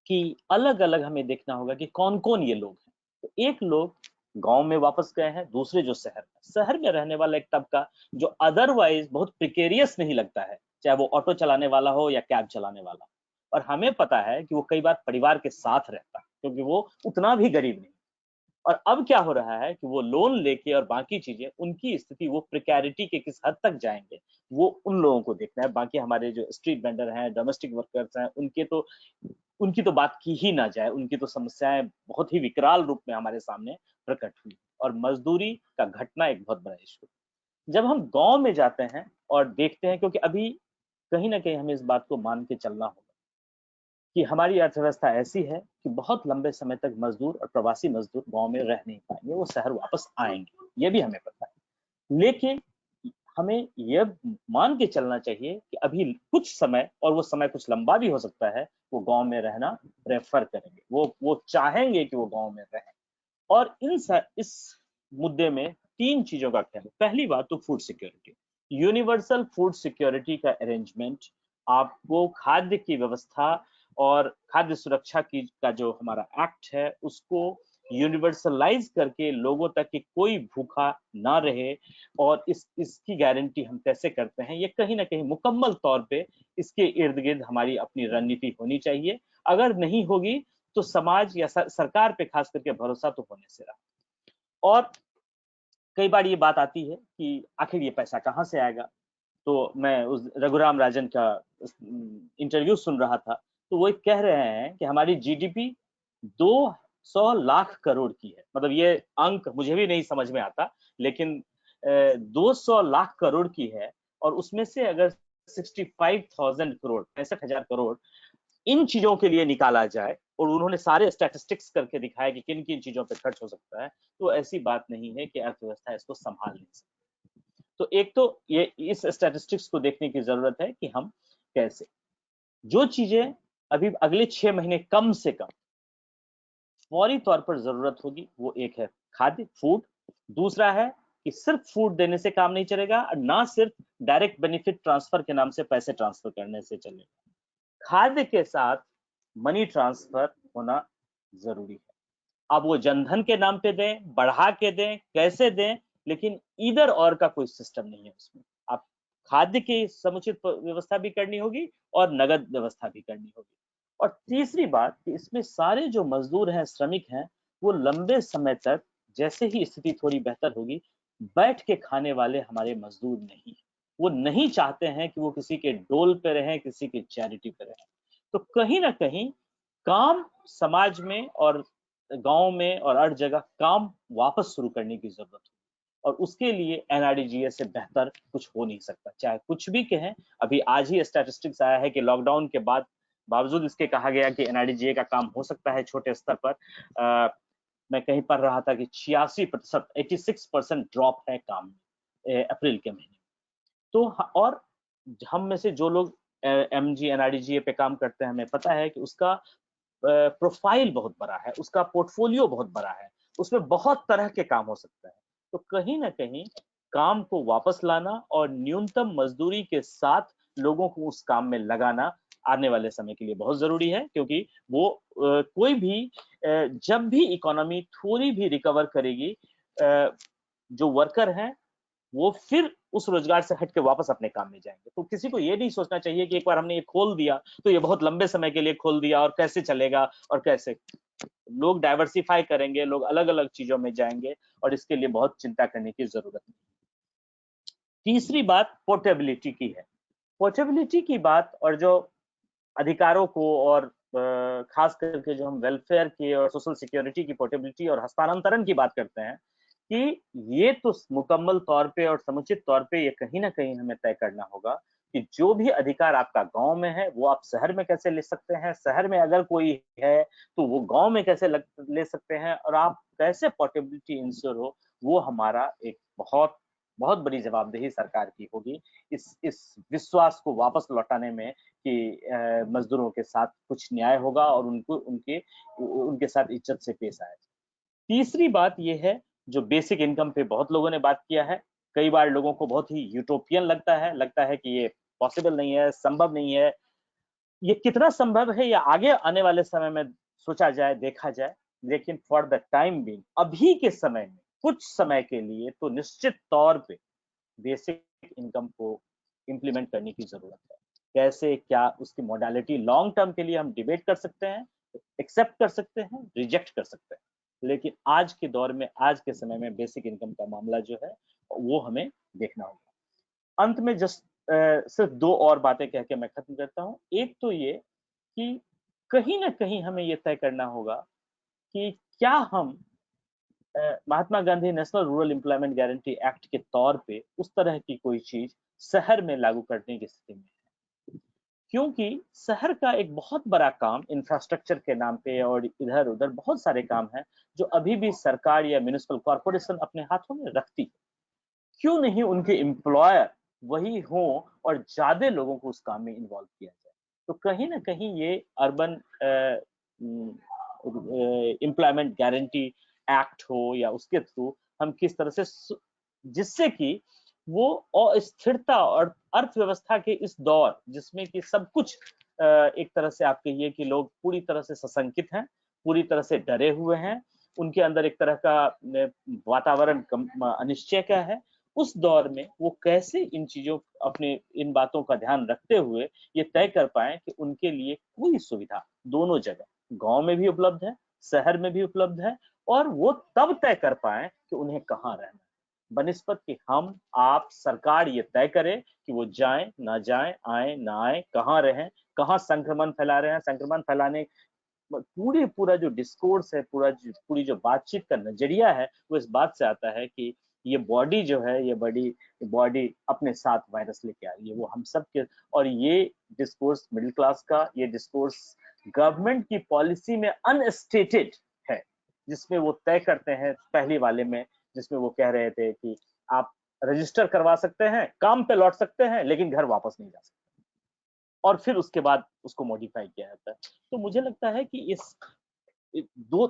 [SPEAKER 8] कि अलग अलग हमें देखना होगा कि कौन कौन ये लोग हैं। तो एक लोग गांव में वापस गए हैं, दूसरे जो शहर में रहने वाला एक तबका जो अदरवाइज बहुत प्रिकेरियस नहीं लगता है, चाहे वो ऑटो चलाने वाला हो या कैब चलाने वाला, और हमें पता है कि वो कई बार परिवार के साथ रहता है क्योंकि वो उतना भी गरीब नहीं। और अब क्या हो रहा है कि वो लोन लेके और बाकी चीजें, उनकी स्थिति, वो प्रिकैरिटी के किस हद तक जाएंगे, वो उन लोगों को देखना है। बाकी हमारे जो स्ट्रीट वेंडर हैं, डोमेस्टिक वर्कर्स हैं, उनकी तो बात की ही ना जाए, उनकी तो समस्याएं बहुत ही विकराल रूप में हमारे सामने प्रकट हुई, और मजदूरी का घटना एक बहुत बड़ा इशू। जब हम गांव में जाते हैं और देखते हैं, क्योंकि अभी कहीं ना कहीं हमें इस बात को मान के चलना होगा कि हमारी अर्थव्यवस्था ऐसी है कि बहुत लंबे समय तक मजदूर और प्रवासी मजदूर गांव में रह नहीं पाएंगे, वो शहर वापस आएंगे, ये भी हमें पता है। लेकिन हमें यह मान के चलना चाहिए कि अभी कुछ समय, और वो समय कुछ लंबा भी हो सकता है, वो गांव में रहना प्रेफर करेंगे, वो चाहेंगे कि वो गांव में रहें। और इस मुद्दे में 3 चीजों का ख्याल। पहली बात तो food security, universal food security का अरेंजमेंट, आपको खाद्य की व्यवस्था और खाद्य सुरक्षा की का जो हमारा एक्ट है उसको यूनिवर्सलाइज करके लोगों तक कि कोई भूखा ना रहे, और इसकी गारंटी हम कैसे करते हैं, ये कहीं ना कहीं मुकम्मल तौर पे इसके इर्द गिर्द हमारी अपनी रणनीति होनी चाहिए। अगर नहीं होगी तो समाज या सरकार पे खास करके भरोसा तो होने से रहा। और कई बार ये बात आती है कि आखिर ये पैसा कहाँ से आएगा। तो मैं उस रघुराम राजन का इंटरव्यू सुन रहा था, तो वो कह रहे हैं कि हमारी जीडीपी 200 लाख करोड़ की है। मतलब ये अंक मुझे भी नहीं समझ में आता, लेकिन 200 लाख करोड़ की है, और उसमें से अगर 65,000 करोड़ 65,000 करोड़ इन चीजों के लिए निकाला जाए, और उन्होंने सारे स्टैटिस्टिक्स करके दिखाया कि किन किन चीजों पे खर्च हो सकता है, तो ऐसी बात नहीं है कि अर्थव्यवस्था इसको संभाल नहीं सकती। तो एक तो ये इस स्टैटिस्टिक्स को देखने की जरूरत है कि हम कैसे जो चीजें अभी अगले 6 महीने कम से कम फौरी तौर पर जरूरत होगी, वो एक है खाद्य, फूड। दूसरा है कि सिर्फ फूड देने से काम नहीं चलेगा, ना सिर्फ डायरेक्ट बेनिफिट ट्रांसफर के नाम से पैसे ट्रांसफर करने से चलेगा। खाद्य के साथ मनी ट्रांसफर होना जरूरी है। अब वो जनधन के नाम पे दें, बढ़ा के दें, कैसे दें, लेकिन इधर और का कोई सिस्टम नहीं है उसमें। आप खाद्य की समुचित व्यवस्था भी करनी होगी और नगद व्यवस्था भी करनी होगी। और तीसरी बात कि इसमें सारे जो मजदूर हैं, श्रमिक हैं, वो लंबे समय तक, जैसे ही स्थिति थोड़ी बेहतर होगी, बैठ के खाने वाले हमारे मजदूर नहीं है। वो नहीं चाहते हैं कि वो किसी के डोल पे रहें, किसी की चैरिटी पे रहें। तो कहीं ना कहीं काम समाज में और गांव में और हर जगह काम वापस शुरू करने की जरूरत है, और उसके लिए एनआरडीजीए से बेहतर कुछ हो नहीं सकता। चाहे कुछ भी कहें, अभी आज ही स्टैटिस्टिक्स आया है कि लॉकडाउन के बाद बावजूद इसके कहा गया कि एनआरडीजीए का काम हो सकता है छोटे स्तर पर। मैं कहीं पढ़ रहा था कि 86%, 86% ड्रॉप है काम में अप्रैल के महीने। तो और हम में से जो लोग एमजी एनआरडीजीए पे काम करते हैं, हमें पता है कि उसका प्रोफाइल बहुत बड़ा है, उसका पोर्टफोलियो बहुत बड़ा है, उसमें बहुत तरह के काम हो सकते हैं। तो कहीं ना कहीं काम को वापस लाना और न्यूनतम मजदूरी के साथ लोगों को उस काम में लगाना आने वाले समय के लिए बहुत जरूरी है, क्योंकि वो कोई भी जब भी इकोनॉमी थोड़ी भी रिकवर करेगी, जो वर्कर हैं वो फिर उस रोजगार से हट के वापस अपने काम में जाएंगे। तो किसी को ये नहीं सोचना चाहिए कि एक बार हमने ये खोल दिया तो ये बहुत लंबे समय के लिए खोल दिया और कैसे चलेगा और कैसे। लोग डाइवर्सिफाई करेंगे, लोग अलग अलग चीजों में जाएंगे, और इसके लिए बहुत चिंता करने की जरूरत नहीं। तीसरी बात पोर्टेबिलिटी की है। पोर्टेबिलिटी की बात, और जो अधिकारों को और खास करके जो हम वेलफेयर की और सोशल सिक्योरिटी की पोर्टेबिलिटी और हस्तांतरण की बात करते हैं, कि ये तो मुकम्मल तौर पे और समुचित तौर पे ये कहीं ना कहीं हमें तय करना होगा कि जो भी अधिकार आपका गांव में है वो आप शहर में कैसे ले सकते हैं, शहर में अगर कोई है तो वो गांव में कैसे ले सकते हैं, और आप कैसे पोर्टेबिलिटी इंश्योर हो, वो हमारा एक बहुत बहुत बड़ी जवाबदेही सरकार की होगी। इस विश्वास को वापस लौटाने में कि मजदूरों के साथ कुछ न्याय होगा और उनको उनके साथ इज्जत से पेश आया। तीसरी बात यह है, जो बेसिक इनकम पे बहुत लोगों ने बात किया है। कई बार लोगों को बहुत ही यूटोपियन लगता है कि ये पॉसिबल नहीं है, संभव नहीं है। ये कितना संभव है, या आगे आने वाले समय में सोचा जाए, देखा जाए। लेकिन फॉर द टाइम बीइंग, अभी के समय में कुछ समय के लिए तो निश्चित तौर पे बेसिक इनकम को इम्प्लीमेंट करने की जरूरत है। कैसे, क्या, उसकी मोडालिटी लॉन्ग टर्म के लिए हम डिबेट कर सकते हैं, एक्सेप्ट कर सकते हैं, रिजेक्ट कर सकते हैं, लेकिन आज के दौर में, आज के समय में बेसिक इनकम का मामला जो है वो हमें देखना होगा। अंत में जस्ट सिर्फ 2 और बातें कह के मैं खत्म करता हूं। एक तो ये कि कहीं ना कहीं हमें ये तय करना होगा कि क्या हम Mahatma Gandhi national rural employment guarantee act के तौर पे उस तरह की कोई चीज शहर में लागू करने की स्थिति में है, क्योंकि शहर का एक बहुत बड़ा काम इंफ्रास्ट्रक्चर के नाम पे और इधर उधर बहुत सारे काम हैं जो अभी भी सरकार या म्युनिसिपल कॉर्पोरेशन अपने हाथों में रखती है। क्यों नहीं उनके एम्प्लॉयर वही हो और ज्यादा लोगों को उस काम में इन्वॉल्व किया जाए। तो कहीं ना कहीं ये अर्बन एम्प्लॉयमेंट गारंटी एक्ट हो या उसके थ्रू हम किस तरह से, जिससे कि वो अस्थिरता और अर्थव्यवस्था के इस दौर जिसमें कि सब कुछ एक तरह से आप कहिए कि लोग पूरी तरह से सशंकित हैं, पूरी तरह से डरे हुए हैं, उनके अंदर एक तरह का वातावरण अनिश्चय का है, उस दौर में वो कैसे इन चीजों, अपने इन बातों का ध्यान रखते हुए ये तय कर पाए कि उनके लिए कोई सुविधा दोनों जगह, गांव में भी उपलब्ध है, शहर में भी उपलब्ध है, और वो तब तय कर पाए कि उन्हें कहाँ रहना है। बनिस्बत कि हम आप सरकार ये तय करे कि वो जाएं ना जाएं, आए ना आए, कहाँ रहें, कहाँ संक्रमण फैला रहे हैं, संक्रमण फैलाने पूरा जो डिस्कोर्स है, पूरी जो बातचीत का नजरिया है, वो इस बात से आता है कि ये बॉडी जो है, ये बॉडी अपने साथ वायरस लेके आ रही है। वो हम सब के, और ये डिस्कोर्स मिडिल क्लास का, ये डिस्कोर्स गवर्नमेंट की पॉलिसी में अनस्टेटेड है, जिसमें वो तय करते हैं पहले वाले में, जिसमें वो कह रहे थे कि आप रजिस्टर करवा सकते हैं, काम पे लौट सकते हैं, लेकिन घर वापस नहीं जा सकते, और फिर उसके बाद उसको मॉडिफाई किया जाता है। तो मुझे लगता है कि इस दो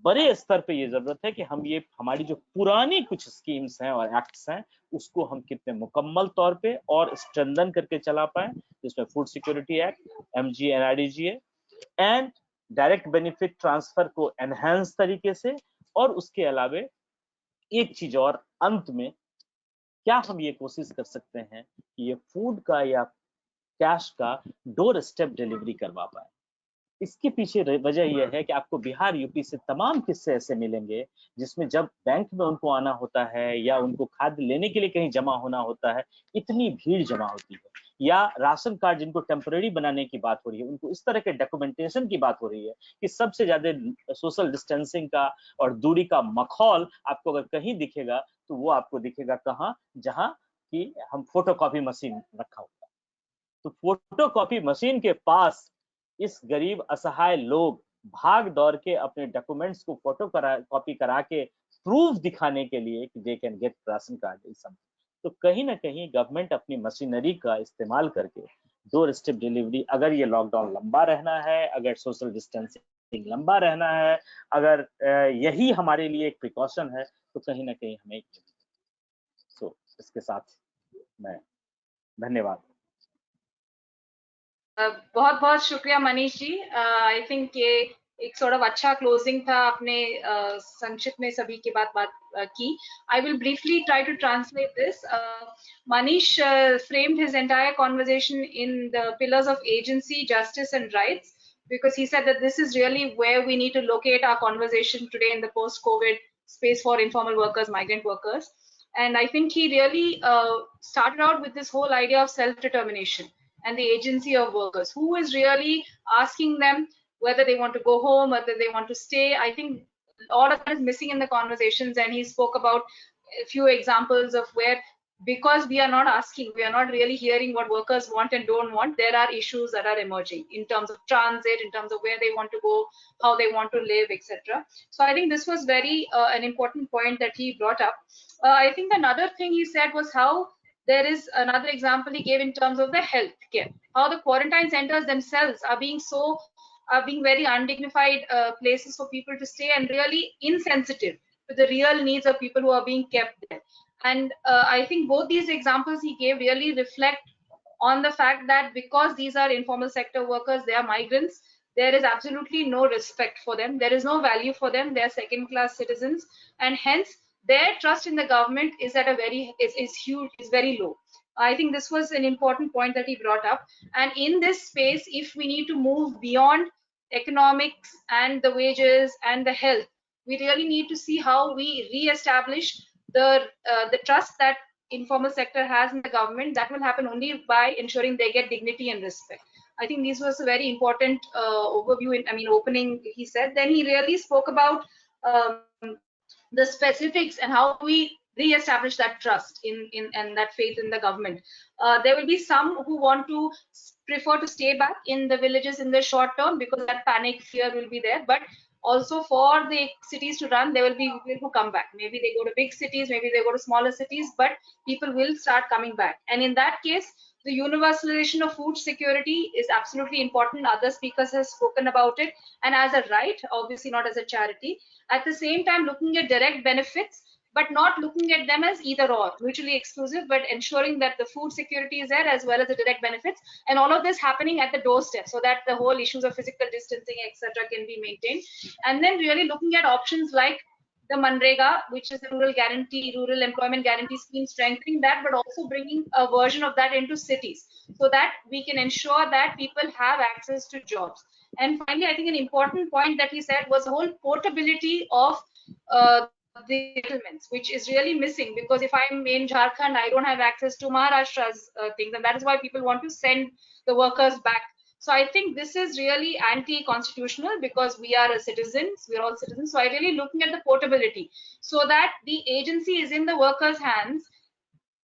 [SPEAKER 8] बड़े स्तर पे ये जरूरत है कि हम ये हमारी जो पुरानी कुछ स्कीम्स हैं और एक्ट्स हैं, उसको हम कितने मुकम्मल तौर पे और स्ट्रेंथन करके चला पाए, जिसमें food security act, MGNRDGA and direct benefit transfer को एनहांस तरीके से, और उसके अलावे एक चीज और अंत में, क्या हम ये कोशिश कर सकते हैं कि ये फूड का या कैश का डोर स्टेप डिलीवरी करवा पाए। इसके पीछे वजह यह है कि आपको बिहार, यूपी से तमाम किस्से ऐसे मिलेंगे जिसमें जब बैंक में उनको आना होता है या उनको खाद्य लेने के लिए कहीं जमा होना होता है, इतनी भीड़ जमा होती है, या राशन कार्ड जिनको टेम्पररी बनाने की बात हो रही है, उनको इस तरह के डॉक्यूमेंटेशन की बात हो रही है कि सबसे ज्यादा सोशल डिस्टेंसिंग का और दूरी का मखौल आपको अगर कहीं दिखेगा तो वो आपको दिखेगा कहाँ, जहाँ कि हम फोटोकॉपी मशीन रखा होगा। तो फोटोकॉपी मशीन के पास इस गरीब असहाय लोग भाग दौड़ के अपने डॉक्यूमेंट्स को कॉपी करा के प्रूफ दिखाने के लिए कि they can get ration card. तो कहीं ना कहीं गवर्नमेंट अपनी मशीनरी का इस्तेमाल करके डोर स्टेप डिलीवरी, अगर ये लॉकडाउन लंबा रहना है, अगर सोशल डिस्टेंसिंग लंबा रहना है, अगर यही हमारे लिए एक प्रिकॉशन है, तो कहीं ना कहीं हमें इसके साथ मैं धन्यवाद।
[SPEAKER 1] बहुत बहुत शुक्रिया मनीष जी। आई थिंक ये एक sort of अच्छा क्लोजिंग था, आपने संक्षिप्त में सभी की बात की। I will briefly try to translate this. Manish framed his entire conversation in the pillars of agency, justice and rights, because he said that this is really where we need to locate our conversation today in the post-COVID space for informal workers, migrant workers. And I think he really started out with this whole idea of self-determination and the agency of workers. Who is really asking them whether they want to go home, whether they want to stay? I think all of that is missing in the conversations, and he spoke about a few examples of where, because we are not asking, we are not really hearing what workers want and don't want, there are issues that are emerging in terms of transit, in terms of where they want to go, how they want to live, etc. So I think this was very an important point that he brought up. I think another thing he said was how there is another example he gave in terms of the healthcare, how the quarantine centers themselves are being very undignified places for people to stay, and really insensitive to the real needs of people who are being kept there. And I think both these examples he gave really reflect on the fact that because these are informal sector workers, they are migrants, there is absolutely no respect for them, there is no value for them, they are second class citizens, and hence their trust in the government is at a very low. I think this was an important point that he brought up. And in this space, if we need to move beyond economics and the wages and the health, we really need to see how we re-establish the trust that informal sector has in the government. That will happen only by ensuring they get dignity and respect. I think this was a very important overview. Opening, he said. Then he really spoke about the specifics and how we re-establish that trust and that faith in the government. There will be some who want to prefer to stay back in the villages in the short term because that panic fear will be there. But also for the cities to run, there will be people who come back. Maybe they go to big cities, maybe they go to smaller cities, but people will start coming back. And in that case, the universalization of food security is absolutely important. Other speakers have spoken about it, and as a right, obviously not as a charity. At the same time, looking at direct benefits, but not looking at them as either or, mutually exclusive, but ensuring that the food security is there as well as the direct benefits, and all of this happening at the doorstep so that the whole issues of physical distancing, etc., can be maintained. And then really looking at options like the Manrega, which is the rural employment guarantee scheme, strengthening that, but also bringing a version of that into cities so that we can ensure that people have access to jobs. And finally, I think an important point that he said was the whole portability of the settlements, which is really missing, because if I'm in Jharkhand, I don't have access to Maharashtra's things, and that is why people want to send the workers back. So I think this is really anti-constitutional, because we are citizens, we're all citizens. So I really looking at the portability, so that the agency is in the workers' hands,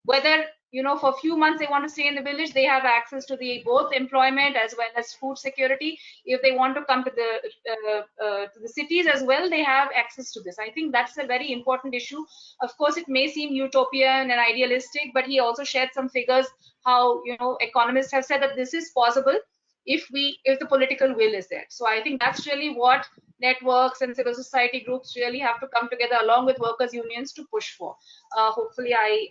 [SPEAKER 1] whether, you know, for a few months they want to stay in the village, they have access to the both employment as well as food security. If they want to come to the cities as well, they have access to this. I think that's a very important issue. Of course, it may seem utopian and idealistic, but he also shared some figures how, you know, economists have said that this is possible if the political will is there. So I think that's really what networks and civil society groups really have to come together along with workers unions to push for. Hopefully I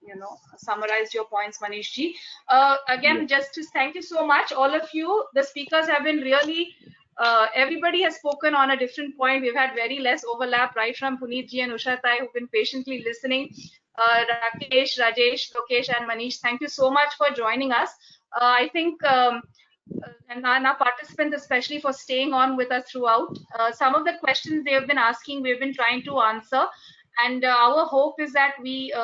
[SPEAKER 1] you know, summarized your points, Manish ji. Again, just to thank you so much, all of you. The speakers have been really everybody has spoken on a different point. We've had very less overlap, right from Puneet ji and Usha Tai, who've been patiently listening. Rakesh, Rajesh, Lokesh and Manish, thank you so much for joining us. I think and our participants especially for staying on with us throughout. Some of the questions they have been asking, we've been trying to answer, and our hope is that we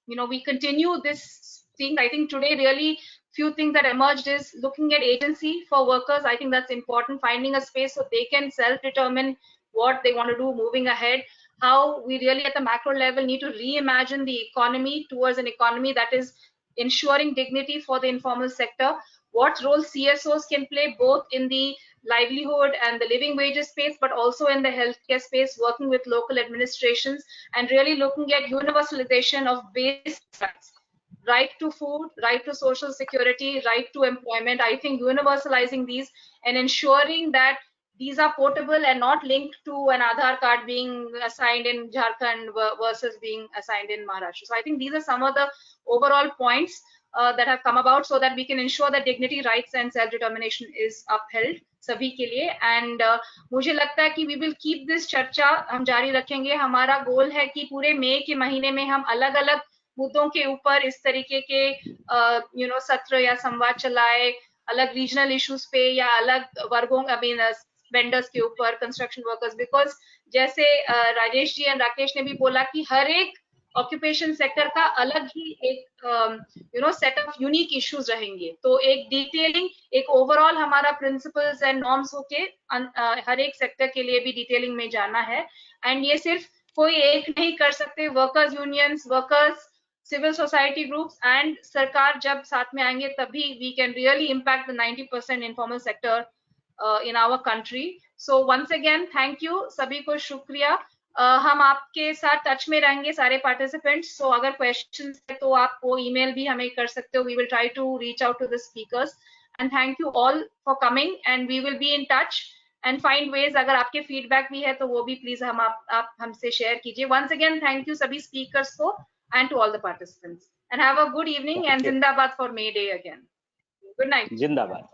[SPEAKER 1] you know, we continue this thing. I think today really few things that emerged is looking at agency for workers. I think that's important, finding a space so they can self-determine what they want to do moving ahead. How we really at the macro level need to reimagine the economy towards an economy that is ensuring dignity for the informal sector. What role CSOs can play both in the livelihood and the living wages space, but also in the healthcare space, working with local administrations and really looking at universalization of basic rights. Right to food, right to social security, right to employment. I think universalizing these and ensuring that these are portable and not linked to an Aadhaar card being assigned in Jharkhand versus being assigned in Maharashtra. So I think these are some of the overall points that have come about, so that we can ensure that dignity, rights and self-determination is upheld सभी के लिए. And मुझे लगता है कि we will keep this चर्चा हम जारी रखेंगे. हमारा गोल है कि पूरे मई के महीने में हम अलग-अलग मुद्दों के ऊपर इस तरीके के you know, सत्र या संवाद चलाए, अलग रीजनल इश्यूज पे या अलग वर्गों, I mean वेंडर्स के ऊपर, कंस्ट्रक्शन वर्कर्स, बिकॉज जैसे राजेश जी एंड राकेश ने भी बोला कि हर एक ऑक्यूपेशन सेक्टर का अलग ही एक you know set of unique issues रहेंगे. तो एक डिटेलिंग, एक ओवरऑल हमारा प्रिंसिपल्स एंड नॉर्म्स होके हर एक सेक्टर के लिए भी डिटेलिंग में जाना है. एंड ये सिर्फ कोई एक नहीं कर सकते, workers unions, workers, civil society groups and सरकार जब साथ में आएंगे तभी we can really impact the 90% informal sector in our country. So once again thank you, सभी को शुक्रिया. हम आपके साथ टच में रहेंगे सारे participants. So अगर questions है तो आप वो email भी हमें कर सकते हो. We will try to reach out to the speakers. And thank you all for coming, and we will be in touch and find ways. अगर आपके feedback भी है तो वो भी please आप हमसे share कीजिए. Once again thank you सभी speakers को and to all the participants, and have a good evening and Zindabad for May Day again. Good night.
[SPEAKER 8] Zindabad.